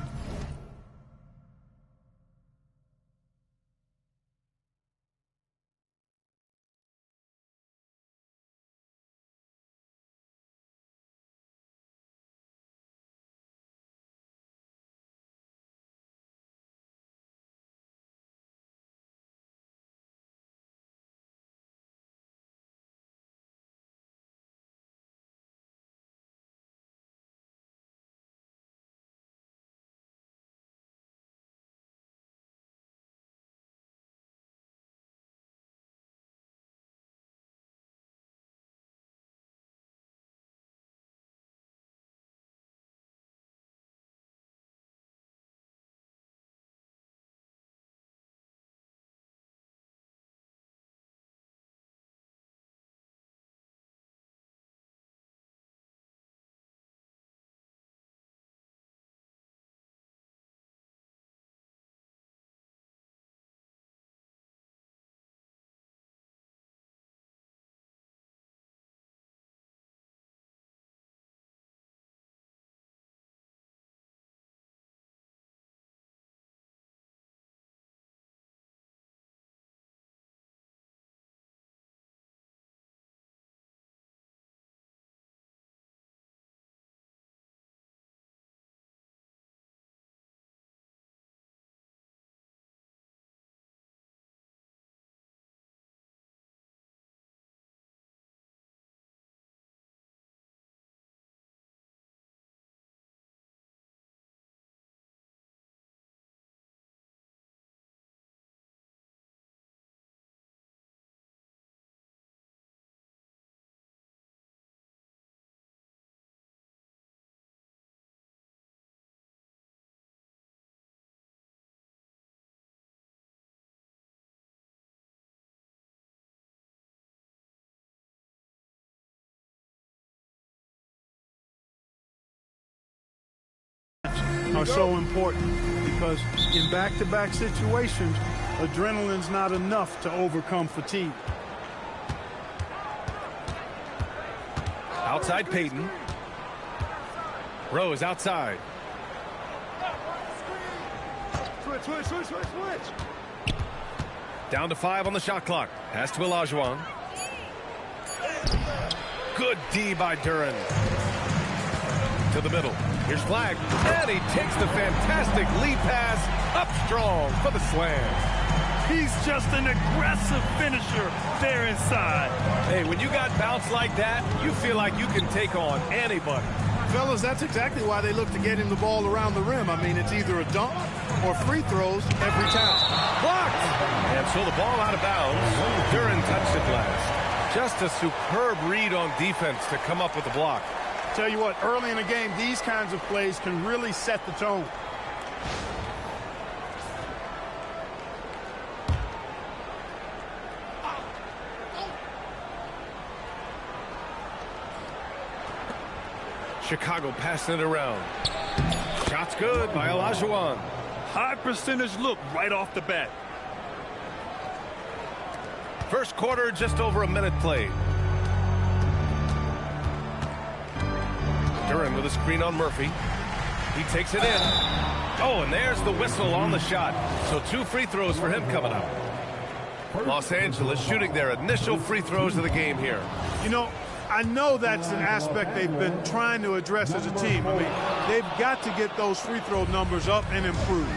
are so important because in back-to-back situations, adrenaline's not enough to overcome fatigue. Outside Payton. Rose outside. Switch. Down to 5 on the shot clock. Pass to Olajuwon. Good D by Duren. To the middle. Here's Flag. And he takes the fantastic lead pass up strong for the slam. He's just an aggressive finisher there inside. Hey, when you got bounce like that, you feel like you can take on anybody. Fellas, that's exactly why they look to get him the ball around the rim. I mean, it's either a dunk or free throws every time. Blocked! And so the ball out of bounds. Duren touched it last. Just a superb read on defense to come up with the block. Tell you what, early in the game, these kinds of plays can really set the tone. Chicago passing it around. Shot's good by Olajuwon. High percentage look right off the bat. First quarter, just over a minute played. Duren with a screen on Murphy. He takes it in. Oh, and there's the whistle on the shot. So 2 free throws for him coming up. Los Angeles shooting their initial free throws of the game here. You know, I know that's an aspect they've been trying to address as a team. I mean, they've got to get those free throw numbers up and improve.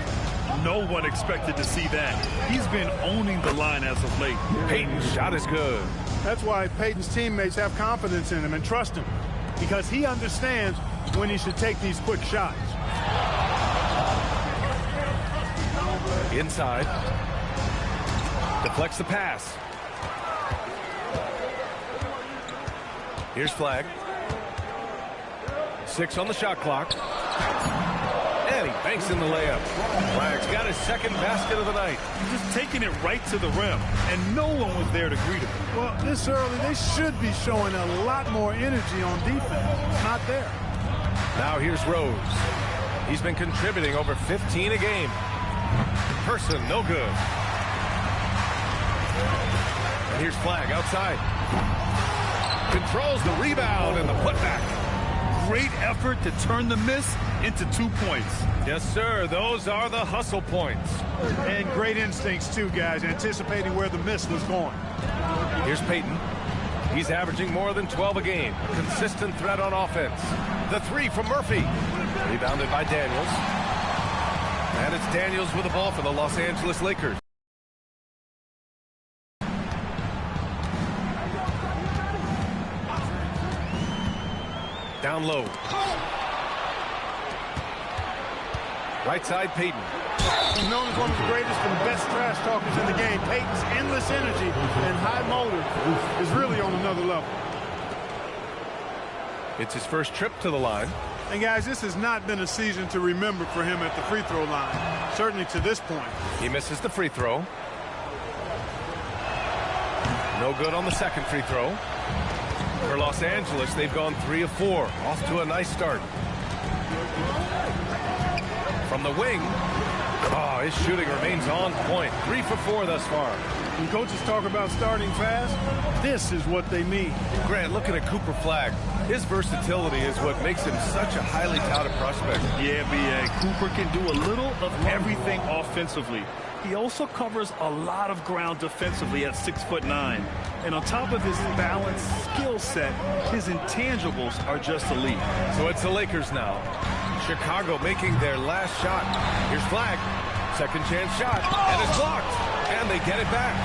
No one expected to see that. He's been owning the line as of late. Payton's shot is good. That's why Payton's teammates have confidence in him and trust him, because he understands when he should take these quick shots. Inside. Deflects the pass. Here's Flag. 6 on the shot clock. And he banks in the layup. Flag's got his second basket of the night. He's just taking it right to the rim, and no one was there to greet him. Well, this early, they should be showing a lot more energy on defense. Not there. Now here's Rose. He's been contributing over 15 a game. Person, no good. And here's Flag outside. Controls the rebound and the putback. Great effort to turn the miss into 2 points. Yes, sir. Those are the hustle points. And great instincts, too, guys, anticipating where the miss was going. Here's Payton. He's averaging more than 12 a game. Consistent threat on offense. The 3 from Murphy. Rebounded by Daniels. And it's Daniels with the ball for the Los Angeles Lakers. Down low. Right side, Payton. He's known as one of the greatest and best trash talkers in the game. Payton's endless energy and high motor is really on another level. It's his first trip to the line. And guys, this has not been a season to remember for him at the free throw line, certainly to this point. He misses the free throw. No good on the second free throw. For Los Angeles, they've gone 3 of 4. Off to a nice start. From the wing. Oh, his shooting remains on point. 3 for 4 thus far. When coaches talk about starting fast, this is what they mean. Grant, looking at Cooper Flag. His versatility is what makes him such a highly touted prospect. Yeah, B.A. Cooper can do a little of everything offensively. He also covers a lot of ground defensively at 6'9". And on top of his balanced skill set, his intangibles are just elite. So it's the Lakers now. Chicago making their last shot. Here's Flag. Second chance shot. And it's blocked. And they get it back.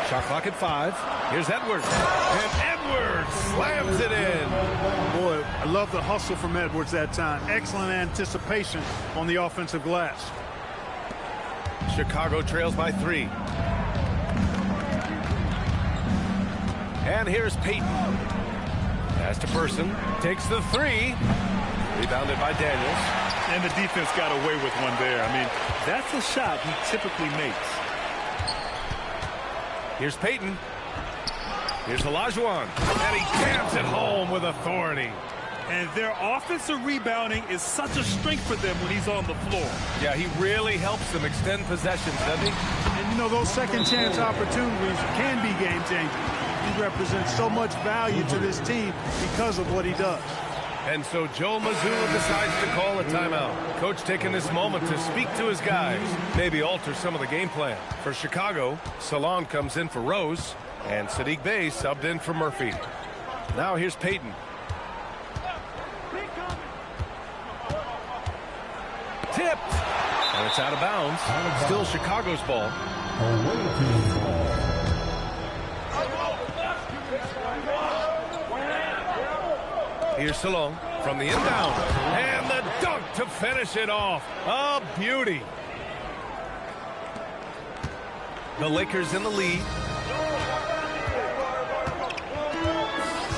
Shot clock at 5. Here's Edwards. And Edwards slams it in. Boy, I love the hustle from Edwards that time. Excellent anticipation on the offensive glass. Chicago trails by 3. And here's Payton. Pass to Person. Takes the 3. Rebounded by Daniels. And the defense got away with one there. I mean, that's a shot he typically makes. Here's Payton. Here's Olajuwon. And he jams it home with authority. And their offensive rebounding is such a strength for them when he's on the floor. Yeah, he really helps them extend possessions, doesn't he? And, you know, those second-chance opportunities can be game-changing. He represents so much value to this team because of what he does. And so Joe Mazzulla decides to call a timeout. Coach taking this moment to speak to his guys, maybe alter some of the game plan. For Chicago, Salon comes in for Rose, and Sadiq Bey subbed in for Murphy. Now here's Payton. Tipped, and it's out of bounds. Still Chicago's ball. Here's Salon from the inbound, and the dunk to finish it off. A beauty. The Lakers in the lead.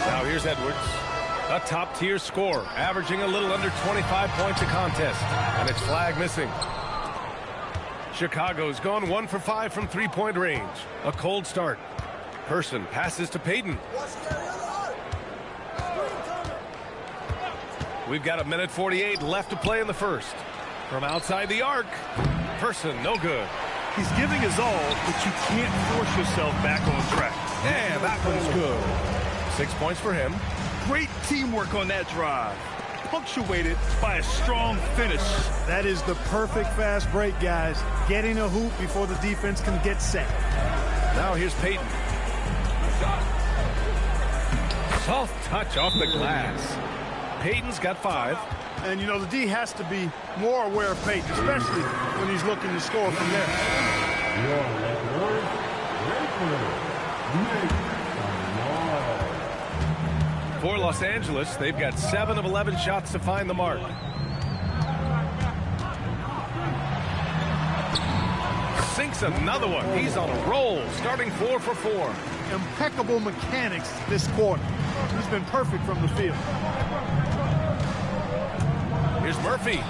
Now here's Edwards, a top-tier scorer, averaging a little under 25 points a contest, and it's flag missing. Chicago's gone 1 for 5 from three-point range. A cold start. Person passes to Payton. We've got 1:48 left to play in the first. From outside the arc, Person, no good. He's giving his all, but you can't force yourself back on track. Yeah, that one's good. 6 points for him. Great teamwork on that drive, punctuated by a strong finish. That is the perfect fast break, guys. Getting a hoop before the defense can get set. Now here's Payton. Soft touch off the glass. Payton's got 5. And, you know, the D has to be more aware of Payton, especially when he's looking to score from there. For Los Angeles, they've got 7 of 11 shots to find the mark. Sinks another one. He's on a roll, starting 4 for 4. Impeccable mechanics this quarter. He's been perfect from the field. Here's Murphy.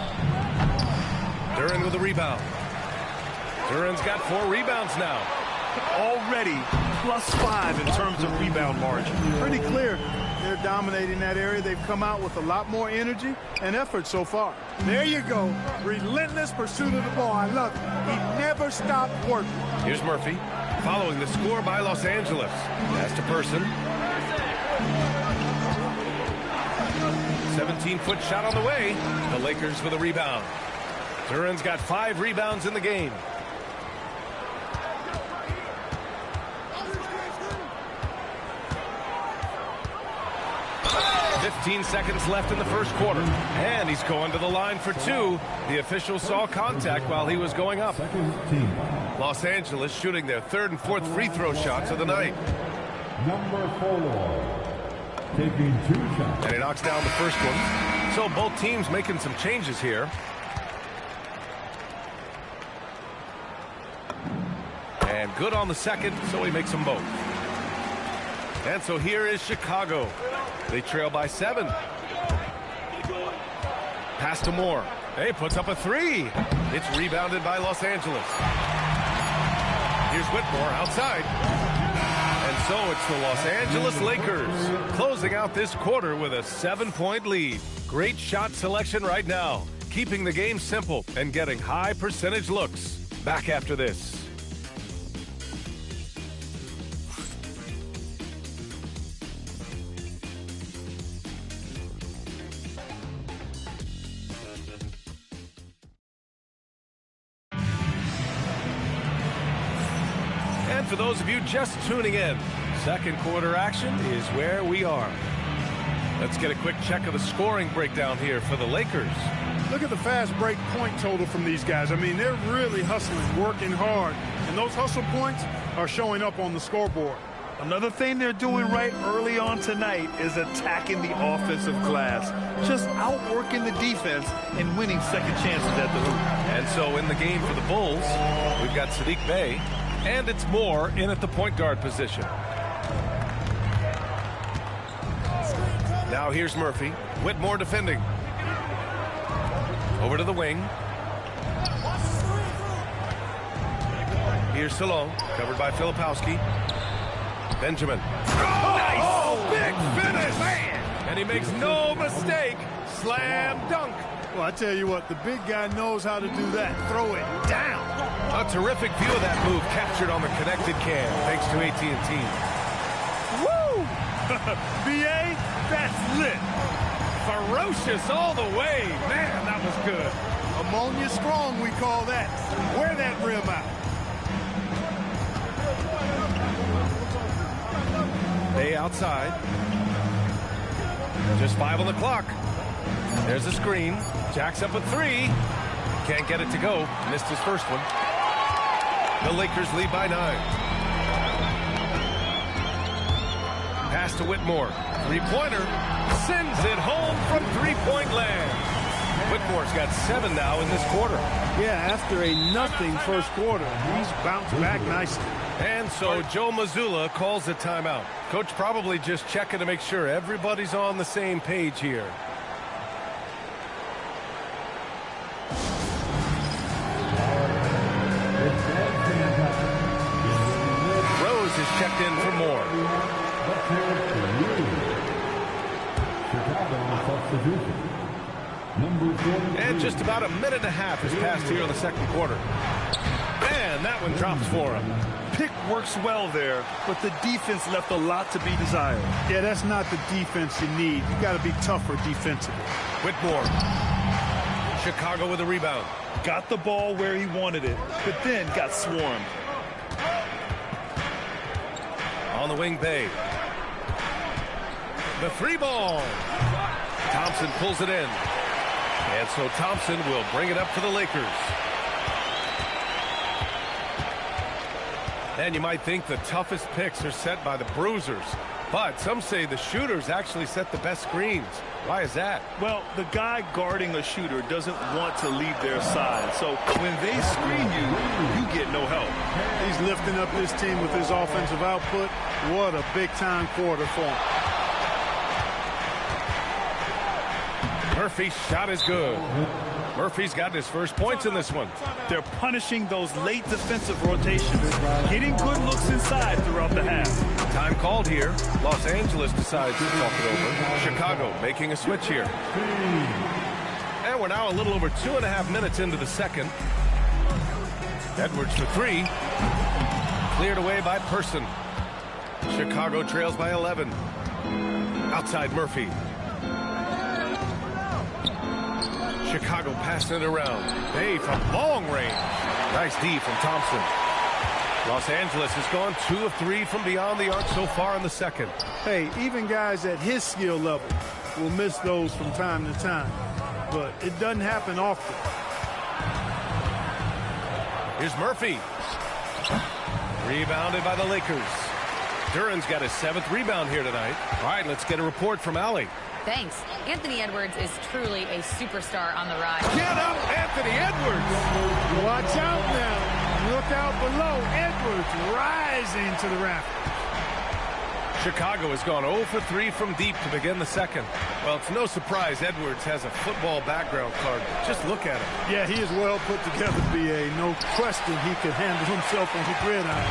Duren with a rebound. Duren's got 4 rebounds now. Already +5 in terms of rebound margin. Pretty clear they're dominating that area. They've come out with a lot more energy and effort so far. There you go. Relentless pursuit of the ball. I love it. He never stopped working. Here's Murphy following the score by Los Angeles. Pass to Person. 17-foot shot on the way. The Lakers with a rebound. Duren's got 5 rebounds in the game. "15 seconds left in the first quarter. And he's going to the line for 2. The official saw contact while he was going up. Los Angeles shooting their 3rd and 4th free throw shots of the night. Number 4. Taking 2 shots. And he knocks down the first one. So both teams making some changes here. And good on the second, so he makes them both. And so here is Chicago. They trail by 7. Pass to Moore. Hey, puts up a 3. It's rebounded by Los Angeles. Here's Whitmore outside. And so it's the Los Angeles Lakers closing out this quarter with a 7-point lead. Great shot selection right now, keeping the game simple and getting high percentage looks. Back after this. For those of you just tuning in, second quarter action is where we are. Let's get a quick check of the scoring breakdown here for the Lakers. Look at the fast break point total from these guys. I mean, they're really hustling, working hard. And those hustle points are showing up on the scoreboard. Another thing they're doing right early on tonight is attacking the offensive glass. Just outworking the defense and winning second chances at the hoop. And so in the game for the Bulls, we've got Sadiq Bey. And it's Moore in at the point guard position. Now here's Murphy. Whitmore defending. Over to the wing. Here's Salon, covered by Filipowski. Benjamin. Nice! Oh, big finish! Man. And he makes no mistake. Slam dunk. Well, I tell you what, the big guy knows how to do that. Throw it down. A terrific view of that move captured on the connected cam, thanks to AT&T. Woo! BA, that's lit. Ferocious all the way. Man, that was good. Ammonia strong, we call that. Wear that rim out. Bay outside. Just 5 on the clock. There's a screen. Jacks up a 3. Can't get it to go. Missed his first one. The Lakers lead by 9. Pass to Whitmore. Three-pointer. Sends it home from three-point land. Whitmore's got 7 now in this quarter. Yeah, after a nothing first quarter, he's bounced back nicely. And so Joe Mazzulla calls the timeout. Coach probably just checking to make sure everybody's on the same page here. Rose is checked in for more. And just about a minute and a half has passed here in the second quarter. And that one drops for him. Pick works well there, but the defense left a lot to be desired. Yeah, that's not the defense you need. You got to be tougher defensively. Whitmore. Chicago with a rebound. Got the ball where he wanted it, but then got swarmed. On the wing, Bay. The 3 ball. Thompson pulls it in. And so Thompson will bring it up for the Lakers. And you might think the toughest picks are set by the bruisers. But some say the shooters actually set the best screens. Why is that? Well, the guy guarding a shooter doesn't want to leave their side. So when they screen you, you get no help. He's lifting up his team with his offensive output. What a big-time quarter for him. Murphy's shot is good. Murphy's got his first points in this one. They're punishing those late defensive rotations, getting good looks inside throughout the half. Time called here. Los Angeles decides to talk it over. Chicago making a switch here. And we're now a little over 2.5 minutes into the second. Edwards for 3. Cleared away by Person. Chicago trails by 11. Outside Murphy. Chicago passing it around. Bay from long range. Nice D from Thompson. Los Angeles has gone 2 of 3 from beyond the arc so far in the second. Hey, even guys at his skill level will miss those from time to time. But it doesn't happen often. Here's Murphy. Rebounded by the Lakers. Duran's got his 7th rebound here tonight. All right, let's get a report from Allie. Thanks. Anthony Edwards is truly a superstar on the rise. Get up, Anthony Edwards! Watch out now. Look out below. Edwards rising to the rafters. Chicago has gone 0 for 3 from deep to begin the second. Well, it's no surprise Edwards has a football background card. Just look at him. Yeah, he is well put together, B.A. No question he could handle himself on the gridiron.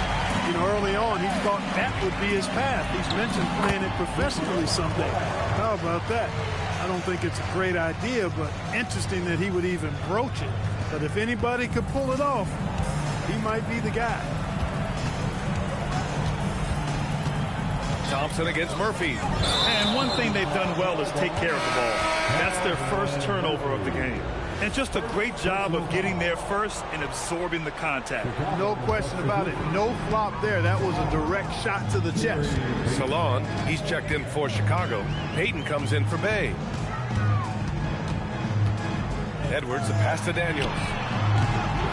You know, early on, he thought that would be his path. He's mentioned playing it professionally someday. How about that? I don't think it's a great idea, but interesting that he would even broach it. But if anybody could pull it off, he might be the guy. Thompson against Murphy. And one thing they've done well is take care of the ball. That's their first turnover of the game. And just a great job of getting there first and absorbing the contact. No question about it. No flop there. That was a direct shot to the chest. Salon, he's checked in for Chicago. Payton comes in for Bay. Edwards, the pass to Daniels.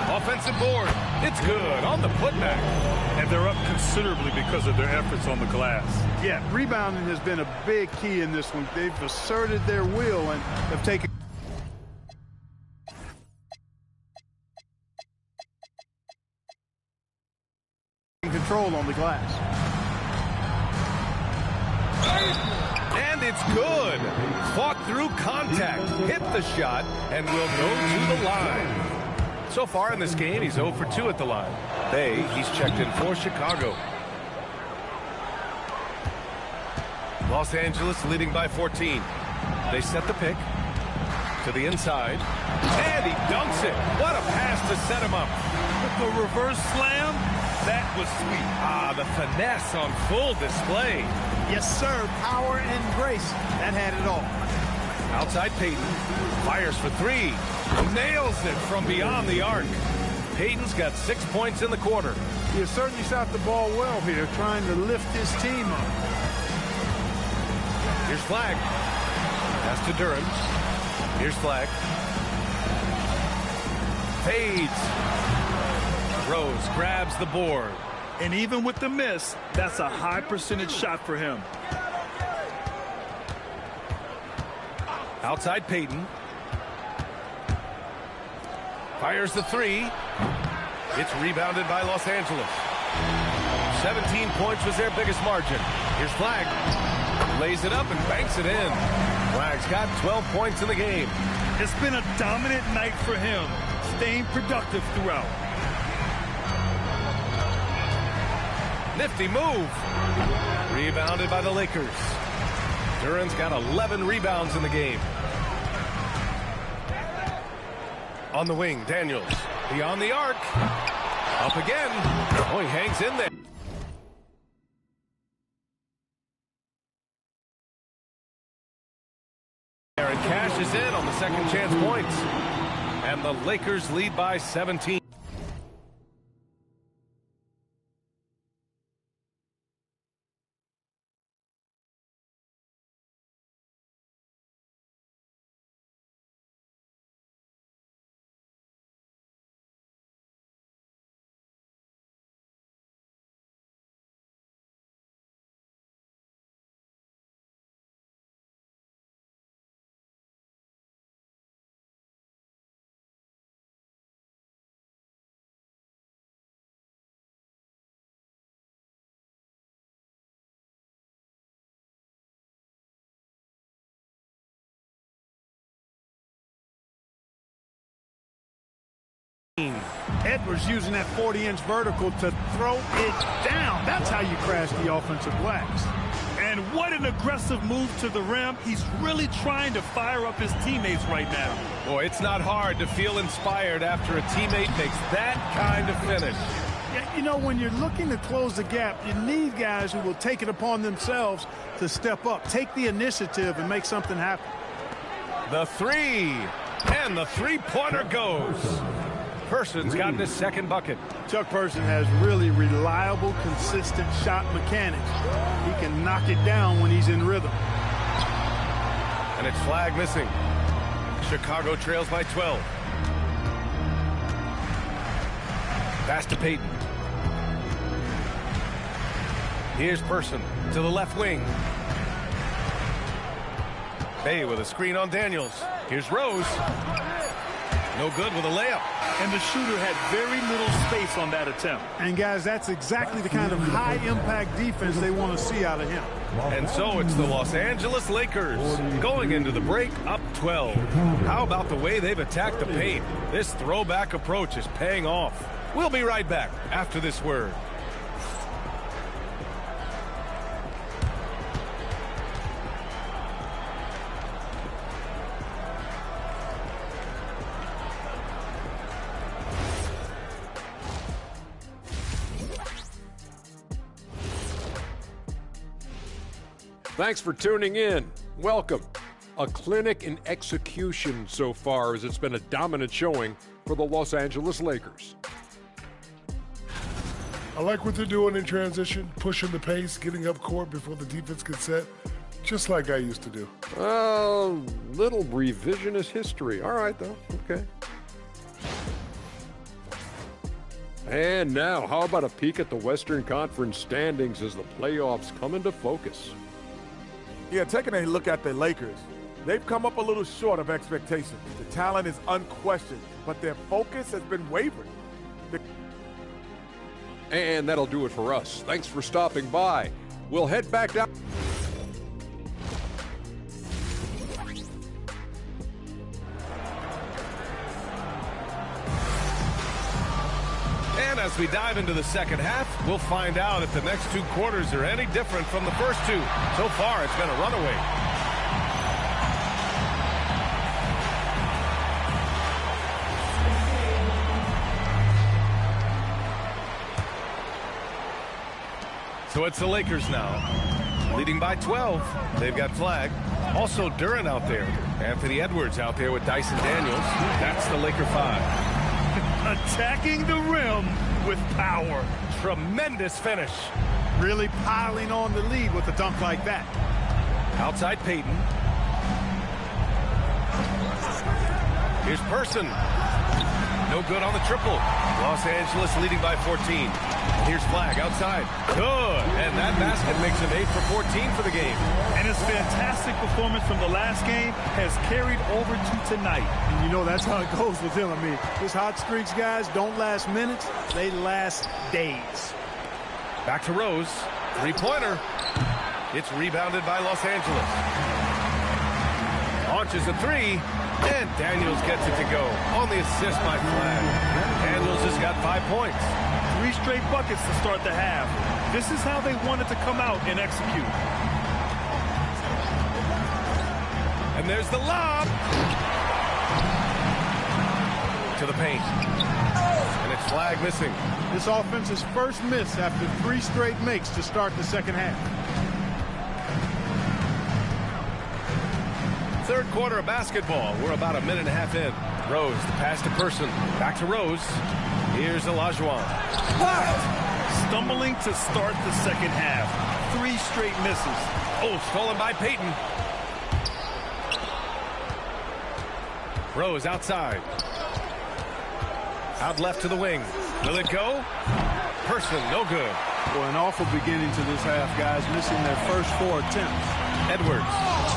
Offensive board. It's good on the putback. And they're up considerably because of their efforts on the glass. Yeah, rebounding has been a big key in this one. They've asserted their will and have taken control on the glass. And it's good. Fought through contact, hit the shot, and will go to the line. So far in this game, he's 0 for 2 at the line. Bay, he's checked in for Chicago. Los Los Angeles leading by 14. They set the pick to the inside, and he dunks it. What a pass to set him up. The reverse slam, that was sweet. The finesse on full display. Yes, sir. Power and grace. That had it all. Outside Payton. Fires for three. Nails it from beyond the arc. Payton's got 6 points in the quarter. He has certainly shot the ball well here, trying to lift his team up. Here's Flag. Pass to Duran. Here's Flag. Fades. Rose grabs the board. And even with the miss, that's a high percentage shot for him. Outside Payton. Fires the three. It's rebounded by Los Angeles. 17 points was their biggest margin. Here's Flag. Lays it up and banks it in. Flag's got 12 points in the game. It's been a dominant night for him, staying productive throughout. Nifty move. Rebounded by the Lakers. Duran's got 11 rebounds in the game. On the wing, Daniels. Beyond the arc. Up again. Oh, he hangs in there. And cashes in on the second chance points. And the Lakers lead by 17. Edwards using that 40-inch vertical to throw it down. That's how you crash the offensive glass. And what an aggressive move to the rim. He's really trying to fire up his teammates right now. Boy, it's not hard to feel inspired after a teammate makes that kind of finish. Yeah, you know, when you're looking to close the gap, you need guys who will take it upon themselves to step up, take the initiative, and make something happen. The three, and the three-pointer goes. Person's gotten his second bucket. Chuck Person has really reliable, consistent shot mechanics. He can knock it down when he's in rhythm. And it's Flag missing. Chicago trails by 12. Pass to Payton. Here's Person to the left wing. Bay with a screen on Daniels. Here's Rose. No good with a layup. And the shooter had very little space on that attempt. And, guys, that's exactly the kind of high-impact defense they want to see out of him. And so it's the Los Angeles Lakers going into the break up 12. How about the way they've attacked the paint? This throwback approach is paying off. We'll be right back after this word. Thanks for tuning in. Welcome. A clinic in execution so far, as it's been a dominant showing for the Los Angeles Lakers. I like what they're doing in transition, pushing the pace, getting up court before the defense gets set, just like I used to do. Little revisionist history. All right, though. Okay. And now, how about a peek at the Western Conference standings as the playoffs come into focus? Yeah, taking a look at the Lakers, they've come up a little short of expectations. The talent is unquestioned, but their focus has been wavering. And that'll do it for us. Thanks for stopping by. We'll head back down. And as we dive into the second half, we'll find out if the next 2 quarters are any different from the first 2. So far, it's been a runaway. So it's the Lakers now, leading by 12. They've got Flag. Also Duran out there. Anthony Edwards out there with Dyson Daniels. That's the Laker 5. Attacking the rim with power. Tremendous finish. Really piling on the lead with a dunk like that. Outside Payton. Here's Person. No good on the triple. Los Angeles leading by 14. Here's Flag outside. Good. And that basket makes him 8 for 14 for the game. And his fantastic performance from the last game has carried over to tonight. And you know that's how it goes with him. I mean, his hot streaks, guys, don't last minutes. They last days. Back to Rose. 3-pointer. It's rebounded by Los Angeles. Launches a 3. And Daniels gets it to go on the assist by Flag. Daniels has got 5 points. 3 straight buckets to start the half. This is how they wanted to come out and execute. And there's the lob. To the paint. And it's Flag missing. This offense's first miss after 3 straight makes to start the second half. Third quarter of basketball. We're about a minute and a half in. Rose, the pass to Person. Back to Rose. Here's Olajuwon. Stumbling to start the second half. 3 straight misses. Oh, stolen by Payton. Rose outside. Out left to the wing. Will it go? Person, no good. Well, an awful beginning to this half, guys, missing their first 4 attempts. Edwards,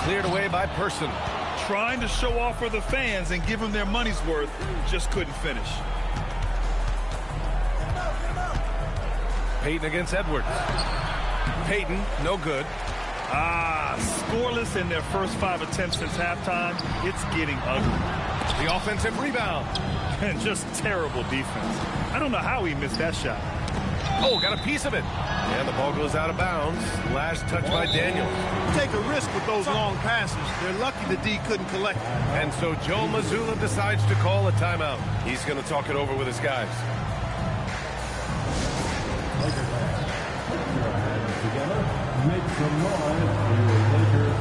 cleared away by Person. Trying to show off for the fans and give them their money's worth, just couldn't finish. Payton against Edwards. Payton, no good. Scoreless in their first 5 attempts since halftime. It's getting ugly. The offensive rebound. And just terrible defense. I don't know how he missed that shot. Oh, got a piece of it. And the ball goes out of bounds. Last touch by Daniels. Take a risk with those long passes. They're lucky the D couldn't collect it. And so Joe Mazzulla decides to call a timeout. He's going to talk it over with his guys. Together, make some noise for your Lakers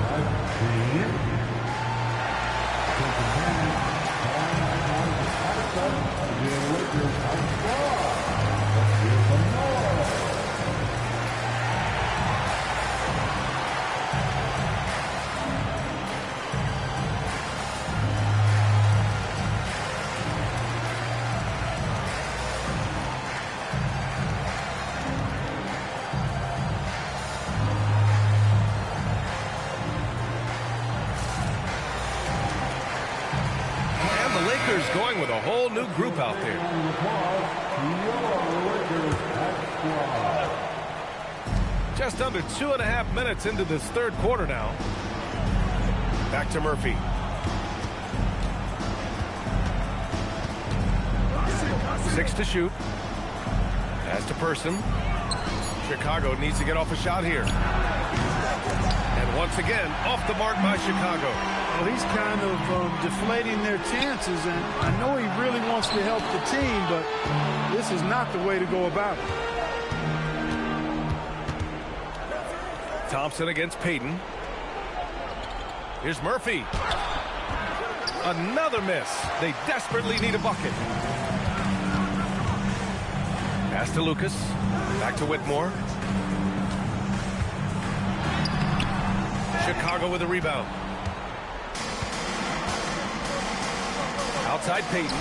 team. Going with a whole new group out there. Just under 2.5 minutes into this third quarter now. Back to Murphy. Six to shoot. Pass to Person. Chicago needs to get off a shot here. And once again, off the mark by Chicago. Well, he's kind of deflating their chances, and I know he really wants to help the team, but this is not the way to go about it. Thompson against Payton. Here's Murphy. Another miss. They desperately need a bucket. Pass to Lucas. Back to Whitmore. Chicago with a rebound. Outside Payton.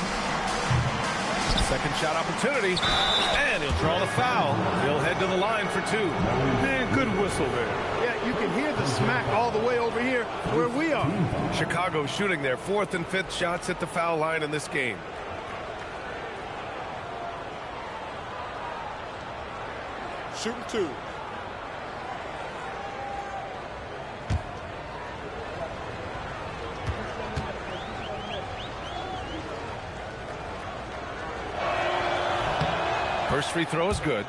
Second shot opportunity. And he'll draw the foul. He'll head to the line for 2. Man, good whistle there. Yeah, you can hear the smack all the way over here where we are. Chicago shooting their 4th and 5th shots at the foul line in this game. Shooting 2. First free throw is good.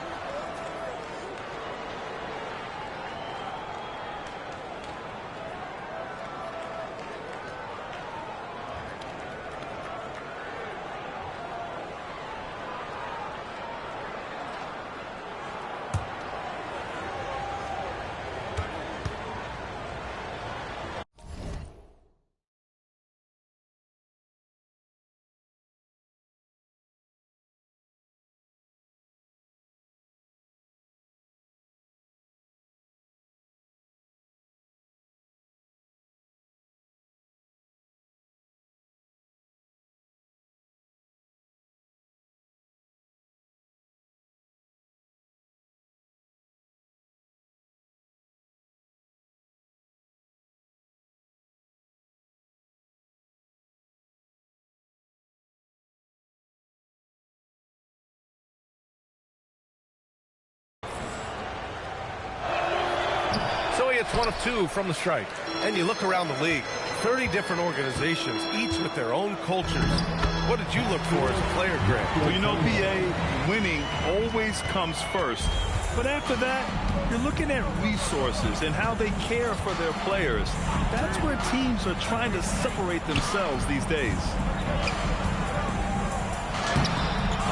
So he hits one of two from the strike. And you look around the league, 30 different organizations, each with their own cultures. What did you look for as a player, Greg? Well, you know, BA, winning always comes first. But after that, you're looking at resources and how they care for their players. That's where teams are trying to separate themselves these days.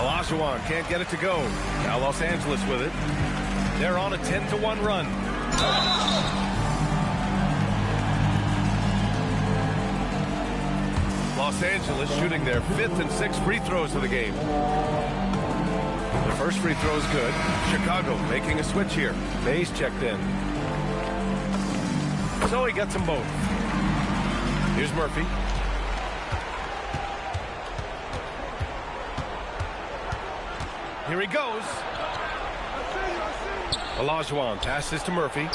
Olajuwon can't get it to go. Now Los Angeles with it. They're on a 10-1 run. Los Angeles shooting their 5th and 6th free throws of the game. The first free throw is good. Chicago making a switch here. Mays checked in. So he gets them both. Here's Murphy. Here he goes. Olajuwon passes to Murphy.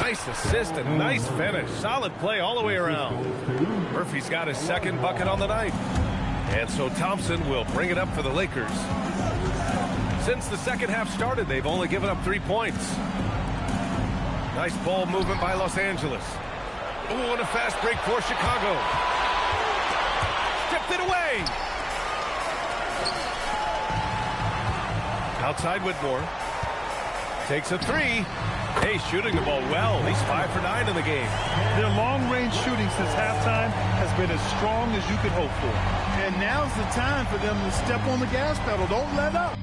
Nice assist and nice finish. Solid play all the way around. Murphy's got his second bucket on the night. And so Thompson will bring it up for the Lakers. Since the second half started, they've only given up 3 points. Nice ball movement by Los Angeles. Ooh, and a fast break for Chicago. Stripped it away. Outside Whitmore. Takes a three. Hey, shooting the ball well. He's 5 for 9 in the game. Their long-range shooting since halftime has been as strong as you could hope for. And now's the time for them to step on the gas pedal. Don't let up.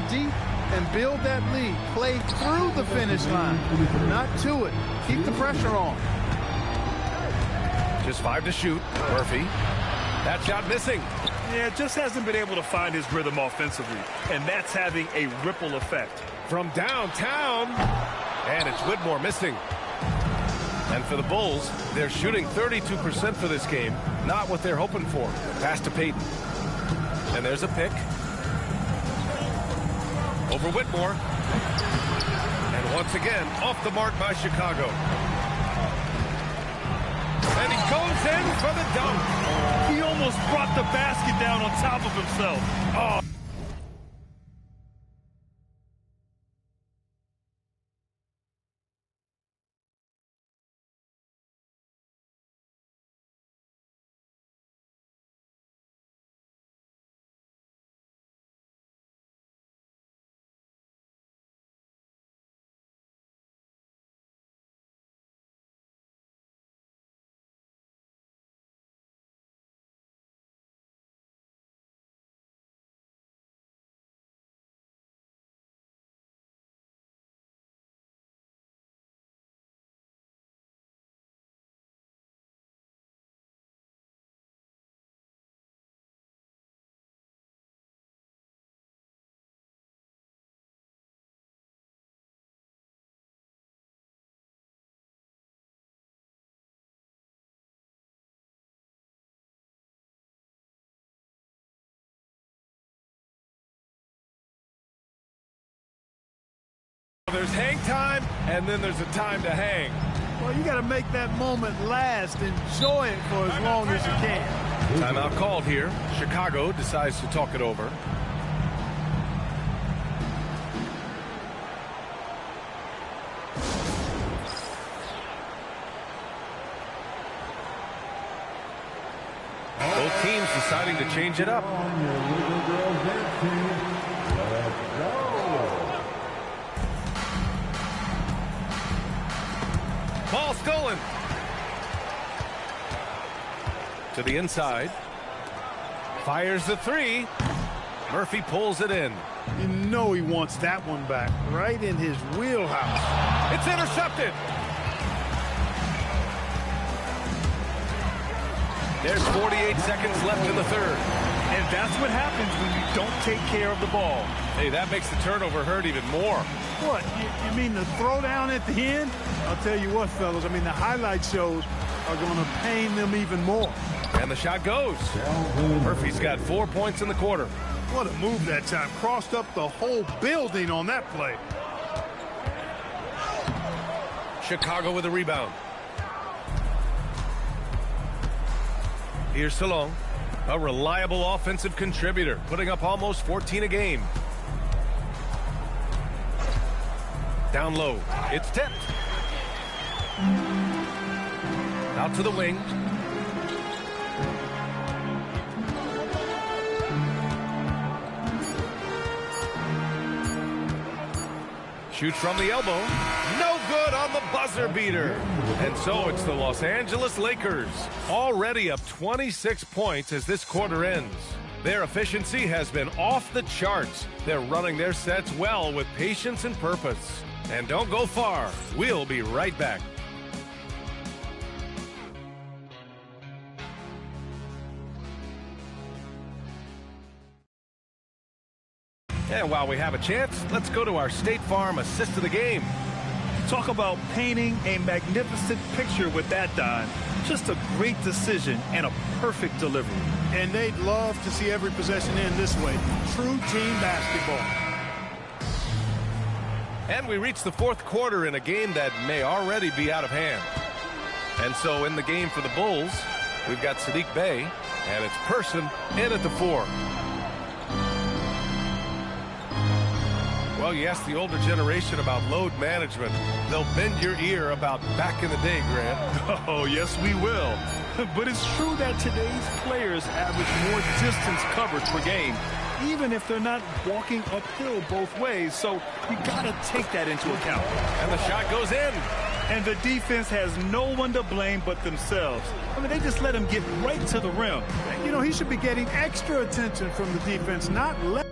deep and build that lead. Play through the finish line, not to it. Keep the pressure on. Just 5 to shoot. Murphy. That shot missing. Yeah, just hasn't been able to find his rhythm offensively, and that's having a ripple effect. From downtown, and it's Whitmore missing. And for the Bulls, they're shooting 32% for this game. Not what they're hoping for. Pass to Payton. And there's a pick. Over Whitmore. And once again, off the mark by Chicago. And he goes in for the dunk. He almost brought the basket down on top of himself. Oh. There's hang time, and then there's a time to hang. Well, you got to make that moment last. Enjoy it for as long as you can. Timeout called here. Chicago decides to talk it over. Both teams deciding to change it up. Ball stolen. To the inside. Fires the three. Murphy pulls it in. You know he wants that one back, right in his wheelhouse. It's intercepted. There's 48 seconds left in the third. And that's what happens when you don't take care of the ball. Hey, that makes the turnover hurt even more. What, you mean the throwdown at the end? I'll tell you what, fellas, I mean, the highlight shows are going to pain them even more. And the shot goes. Murphy's got 4 points in the quarter. What a move that time. Crossed up the whole building on that play. Chicago with a rebound. Here's Salon, a reliable offensive contributor, putting up almost 14 a game. Down low, it's tipped. Out to the wing. Shoots from the elbow. No good on the buzzer beater. And so it's the Los Angeles Lakers, already up 26 points as this quarter ends. Their efficiency has been off the charts. They're running their sets well with patience and purpose. And don't go far. We'll be right back. And while we have a chance, let's go to our State Farm assist of the game. Talk about painting a magnificent picture with that, Don. Just a great decision and a perfect delivery. And they'd love to see every possession end this way. True team basketball. And we reach the fourth quarter in a game that may already be out of hand. And so in the game for the Bulls, we've got Sadiq Bey, and it's Person in at the 4. Well, you ask the older generation about load management, they'll bend your ear about back in the day, Grant. Oh, yes, we will. But it's true that today's players average more distance covered per game, even if they're not walking uphill both ways. So you got to take that into account. And the shot goes in. And the defense has no one to blame but themselves. I mean, they just let him get right to the rim. You know, he should be getting extra attention from the defense, not less.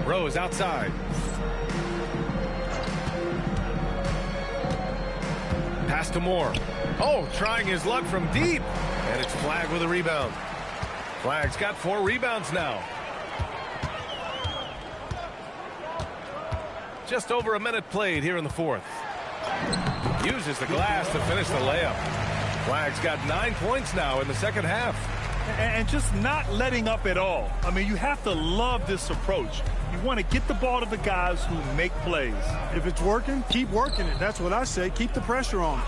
Rose outside. Pass to Moore. Oh, trying his luck from deep. And it's Flagg with a rebound. Flagg's got 4 rebounds now. Just over a minute played here in the fourth. Uses the glass to finish the layup. Flagg's got 9 points now in the second half. And just not letting up at all. I mean, you have to love this approach. You want to get the ball to the guys who make plays. If it's working, keep working it. That's what I say. Keep the pressure on.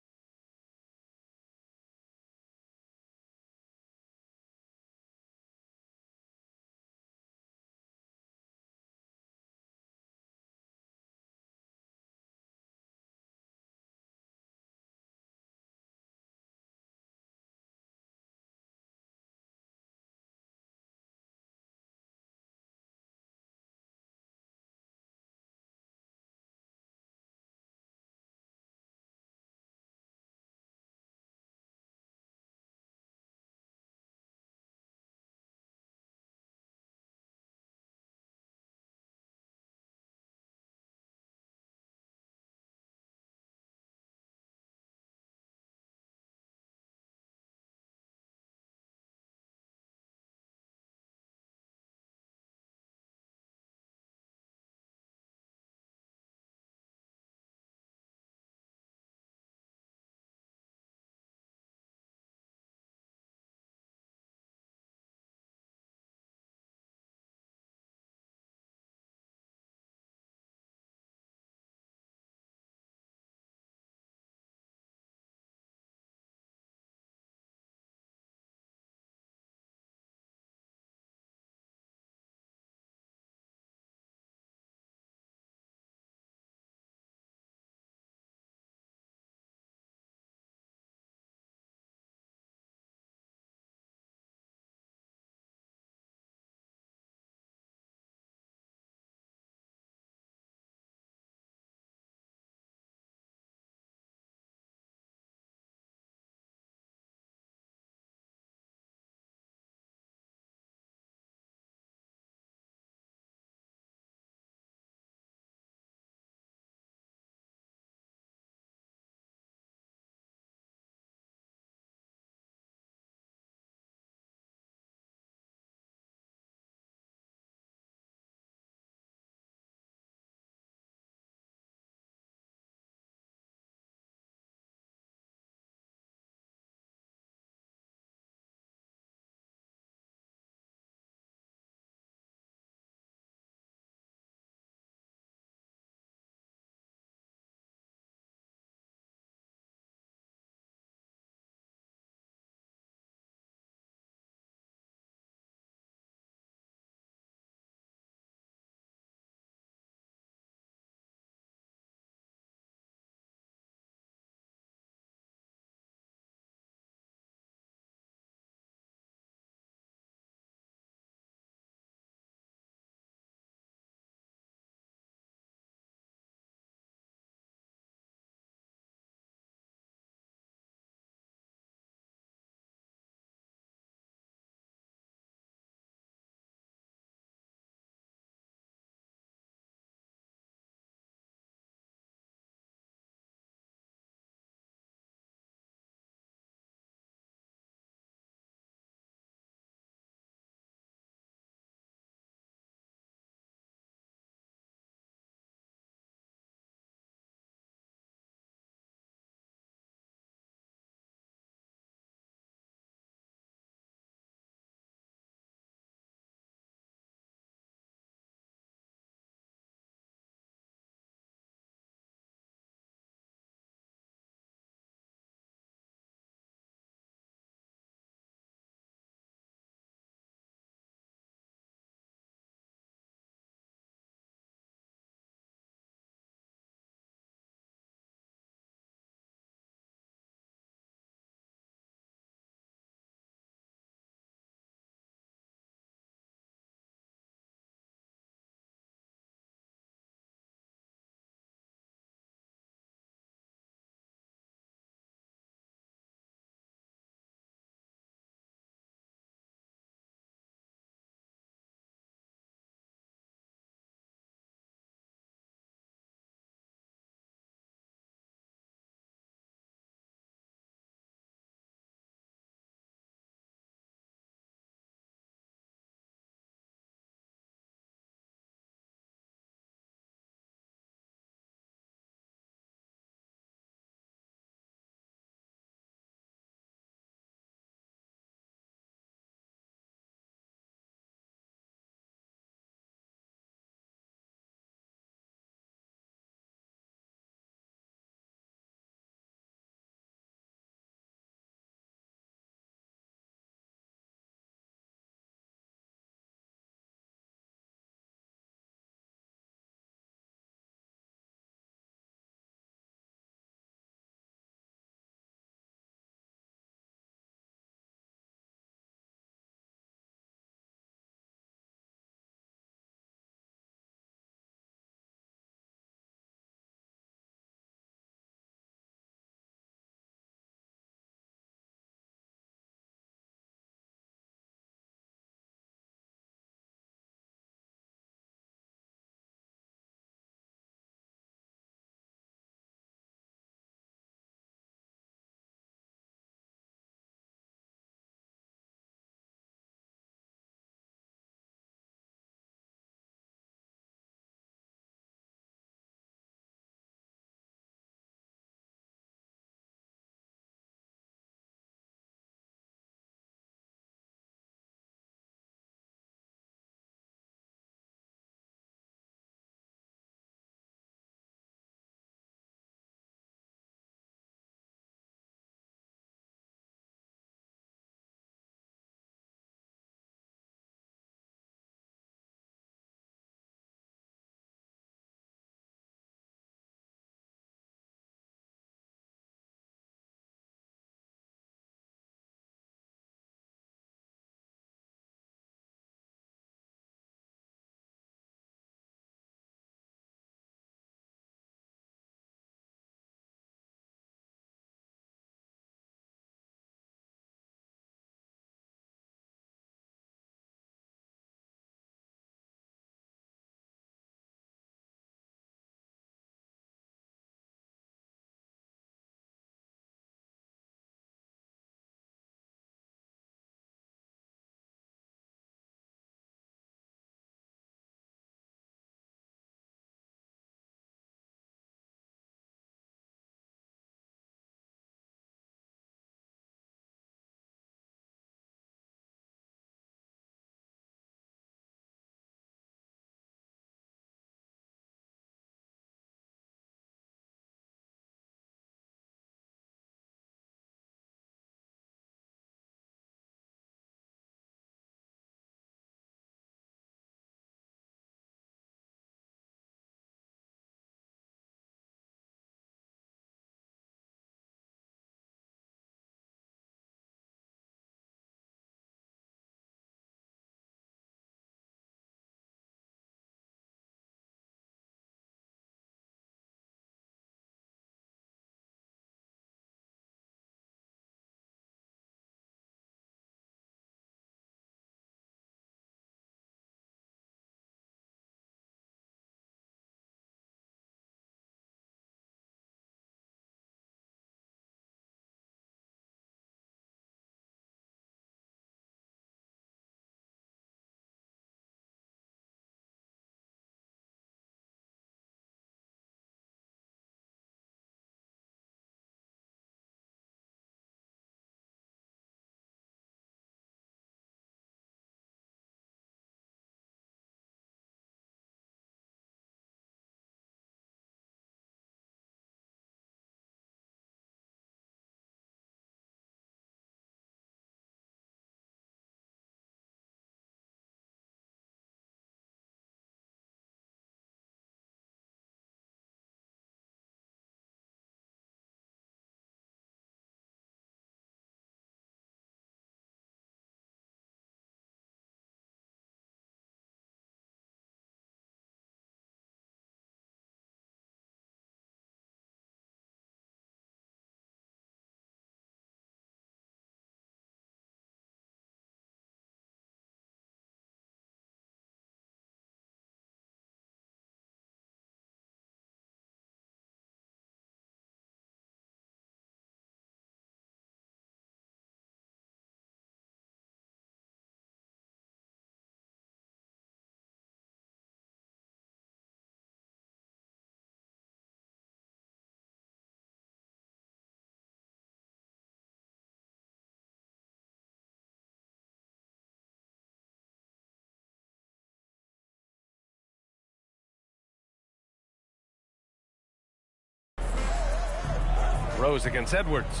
Rose against Edwards.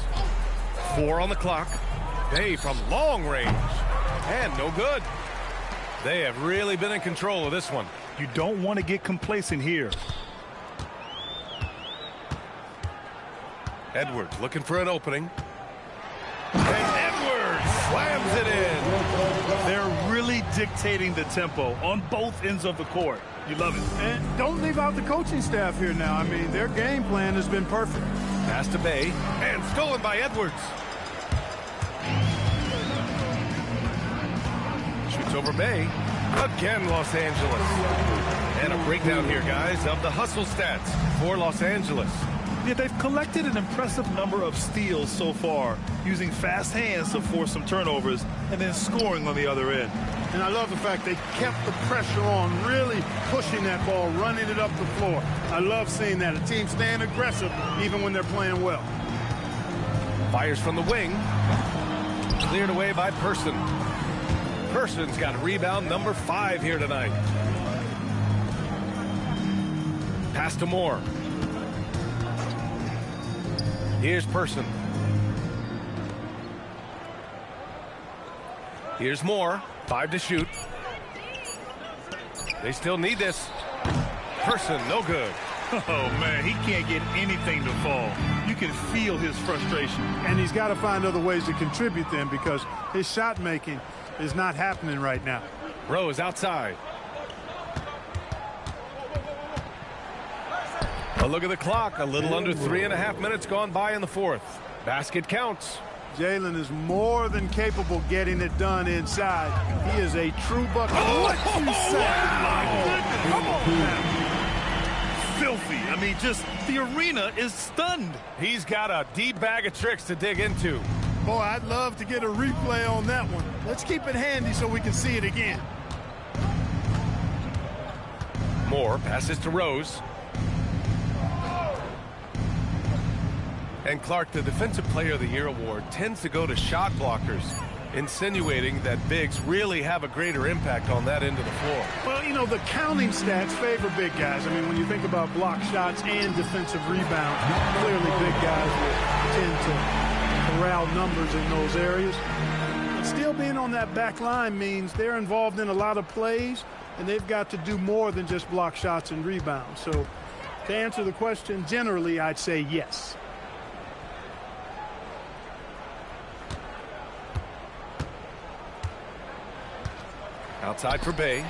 4 on the clock. Bay from long range. And no good. They have really been in control of this one. You don't want to get complacent here. Edwards looking for an opening. And Edwards slams it in. They're really dictating the tempo on both ends of the court. You love it. And don't leave out the coaching staff here now. I mean, their game plan has been perfect. Pass to Bay, and stolen by Edwards. Shoots over Bay. Again, Los Angeles. And a breakdown here, guys, of the hustle stats for Los Angeles. Yeah, they've collected an impressive number of steals so far, using fast hands to force some turnovers and then scoring on the other end. And I love the fact they kept the pressure on, really pushing that ball, running it up the floor. I love seeing that. A team staying aggressive even when they're playing well. Fires from the wing. Cleared away by Person. Person's got rebound number 5 here tonight. Pass to Moore. Here's Person. Here's Moore. 5 to shoot. They still need this. Person, no good. Oh, man, he can't get anything to fall. You can feel his frustration. And he's got to find other ways to contribute then, because his shot making is not happening right now. Rose outside. A look at the clock. A little under 3.5 minutes gone by in the fourth. Basket counts. Jalen is more than capable getting it done inside. He is a true bucket. What you say? Come on now. Filthy. I mean, just the arena is stunned. He's got a deep bag of tricks to dig into. Boy, I'd love to get a replay on that one. Let's keep it handy so we can see it again. Moore passes to Rose. And Clark, the Defensive Player of the Year award tends to go to shot blockers, insinuating that bigs really have a greater impact on that end of the floor. Well, you know, the counting stats favor big guys. I mean, when you think about block shots and defensive rebounds, clearly big guys will tend to corral numbers in those areas. But still being on that back line means they're involved in a lot of plays, and they've got to do more than just block shots and rebounds. So to answer the question, generally, I'd say yes. Outside for Bay.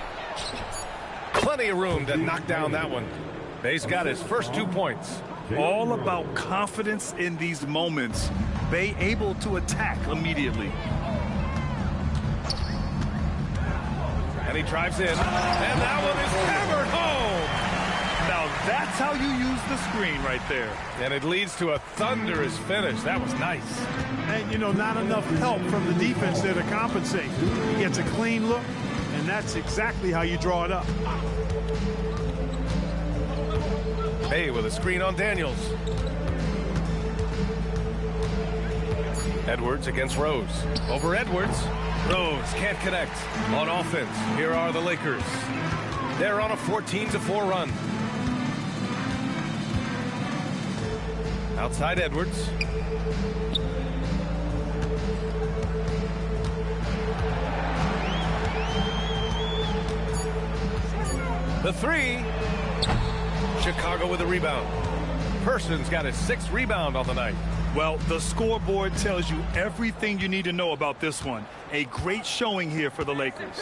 Plenty of room to knock down that one. Bay's got his first 2 points. All about confidence in these moments. Bay able to attack immediately. And he drives in. And that one is hammered home. Now that's how you use the screen right there. And it leads to a thunderous finish. That was nice. And, you know, not enough help from the defense there to compensate. He gets a clean look, and that's exactly how you draw it up. Bay with a screen on Daniels. Edwards against Rose. Over Edwards. Rose can't connect on offense. Here are the Lakers. They're on a 14-4 run. Outside Edwards. The three. Chicago with a rebound. Person's got his 6th rebound on the night. Well, the scoreboard tells you everything you need to know about this one. A great showing here for the Lakers.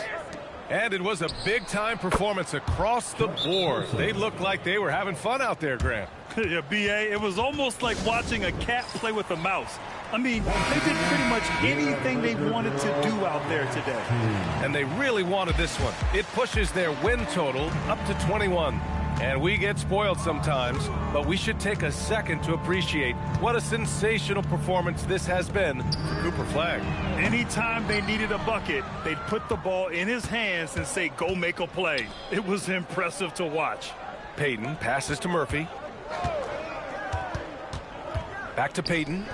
And it was a big-time performance across the board. They looked like they were having fun out there, Grant. Yeah, B.A., it was almost like watching a cat play with a mouse. I mean, they did pretty much anything they wanted to do out there today. And they really wanted this one. It pushes their win total up to 21. And we get spoiled sometimes, but we should take a second to appreciate what a sensational performance this has been for Cooper Flagg. Anytime they needed a bucket, they'd put the ball in his hands and say, go make a play. It was impressive to watch. Payton passes to Murphy. Back to Payton.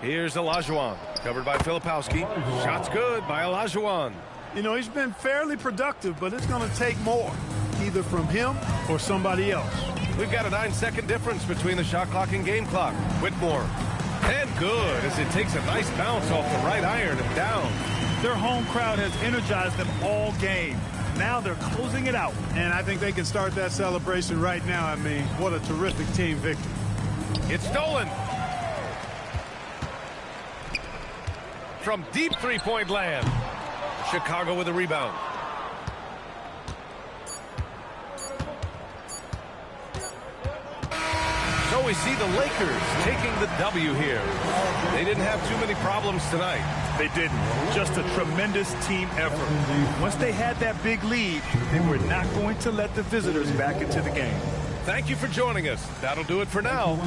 Here's Olajuwon, covered by Filipowski. Shot's good by Olajuwon. You know, he's been fairly productive, but it's going to take more. He either from him or somebody else. We've got a 9-second difference between the shot clock and game clock. Whitmore. And good as it takes a nice bounce off the right iron and down. Their home crowd has energized them all game. Now they're closing it out. And I think they can start that celebration right now. I mean, what a terrific team victory. It's stolen. From deep three-point land. Chicago with a rebound. So we see the Lakers taking the W here. They didn't have too many problems tonight. They didn't. Just a tremendous team effort. Once they had that big lead, they were not going to let the visitors back into the game. Thank you for joining us. That'll do it for now.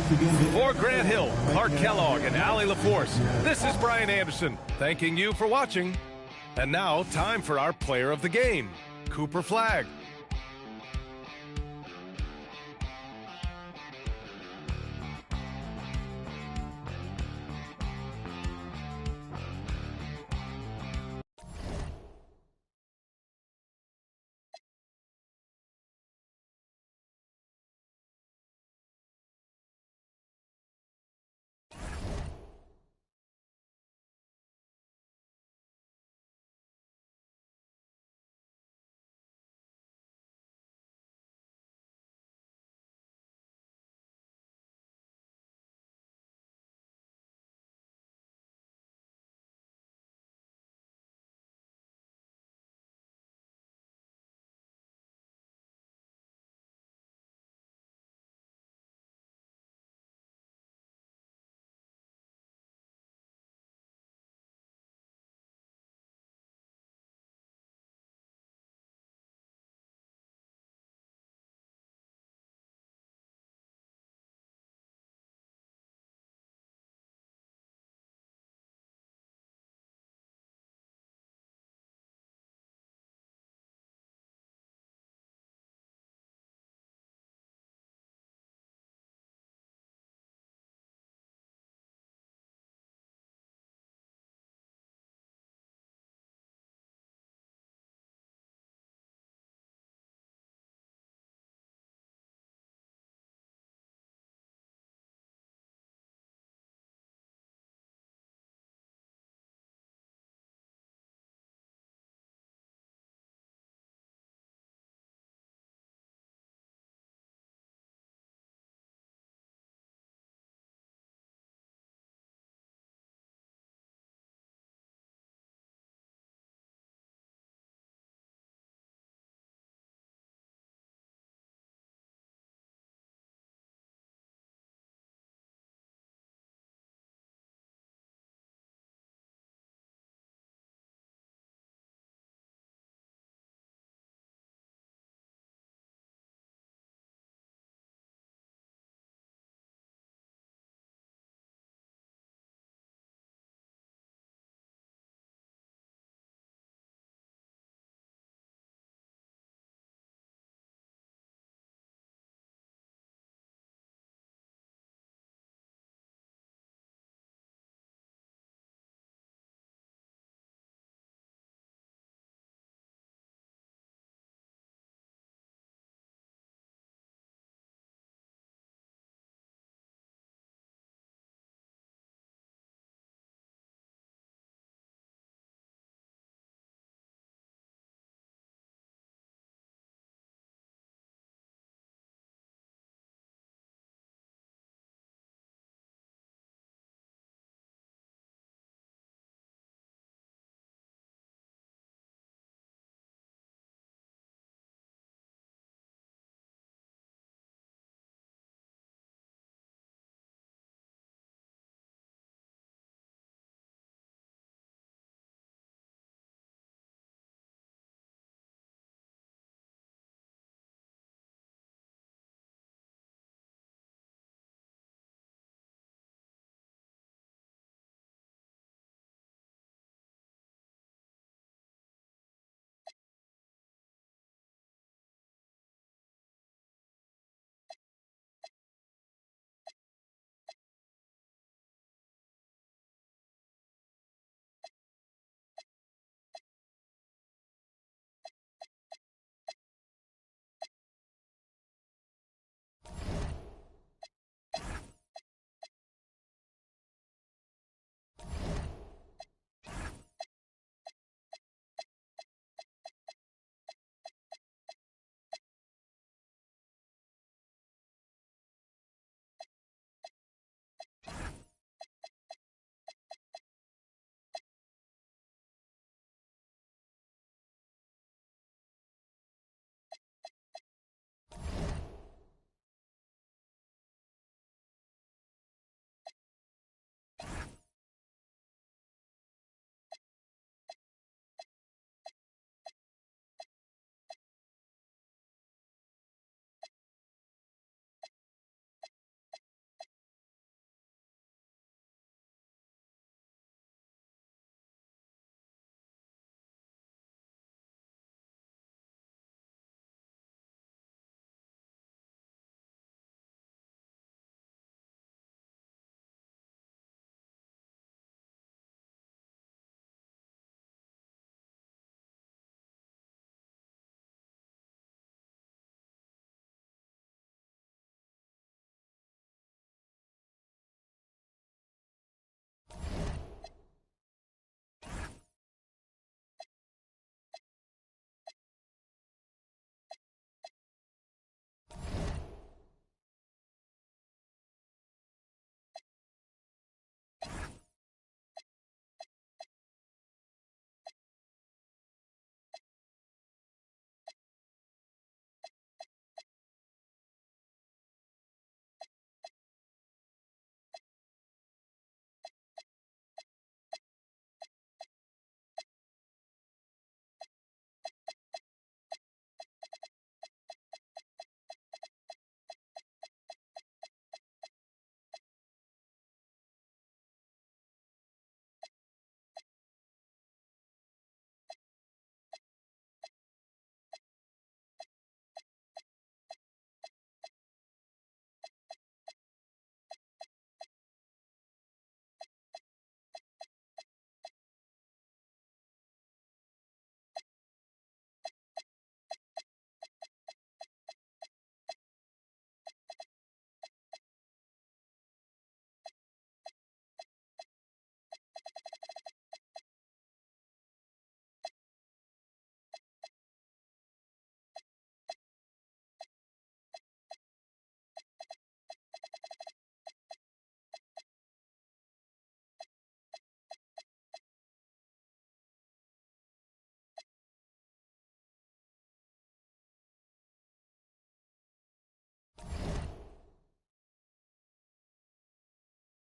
For Grant Hill, Clark Kellogg, and Allie LaForce, this is Brian Anderson, thanking you for watching. And now, time for our player of the game, Cooper Flagg.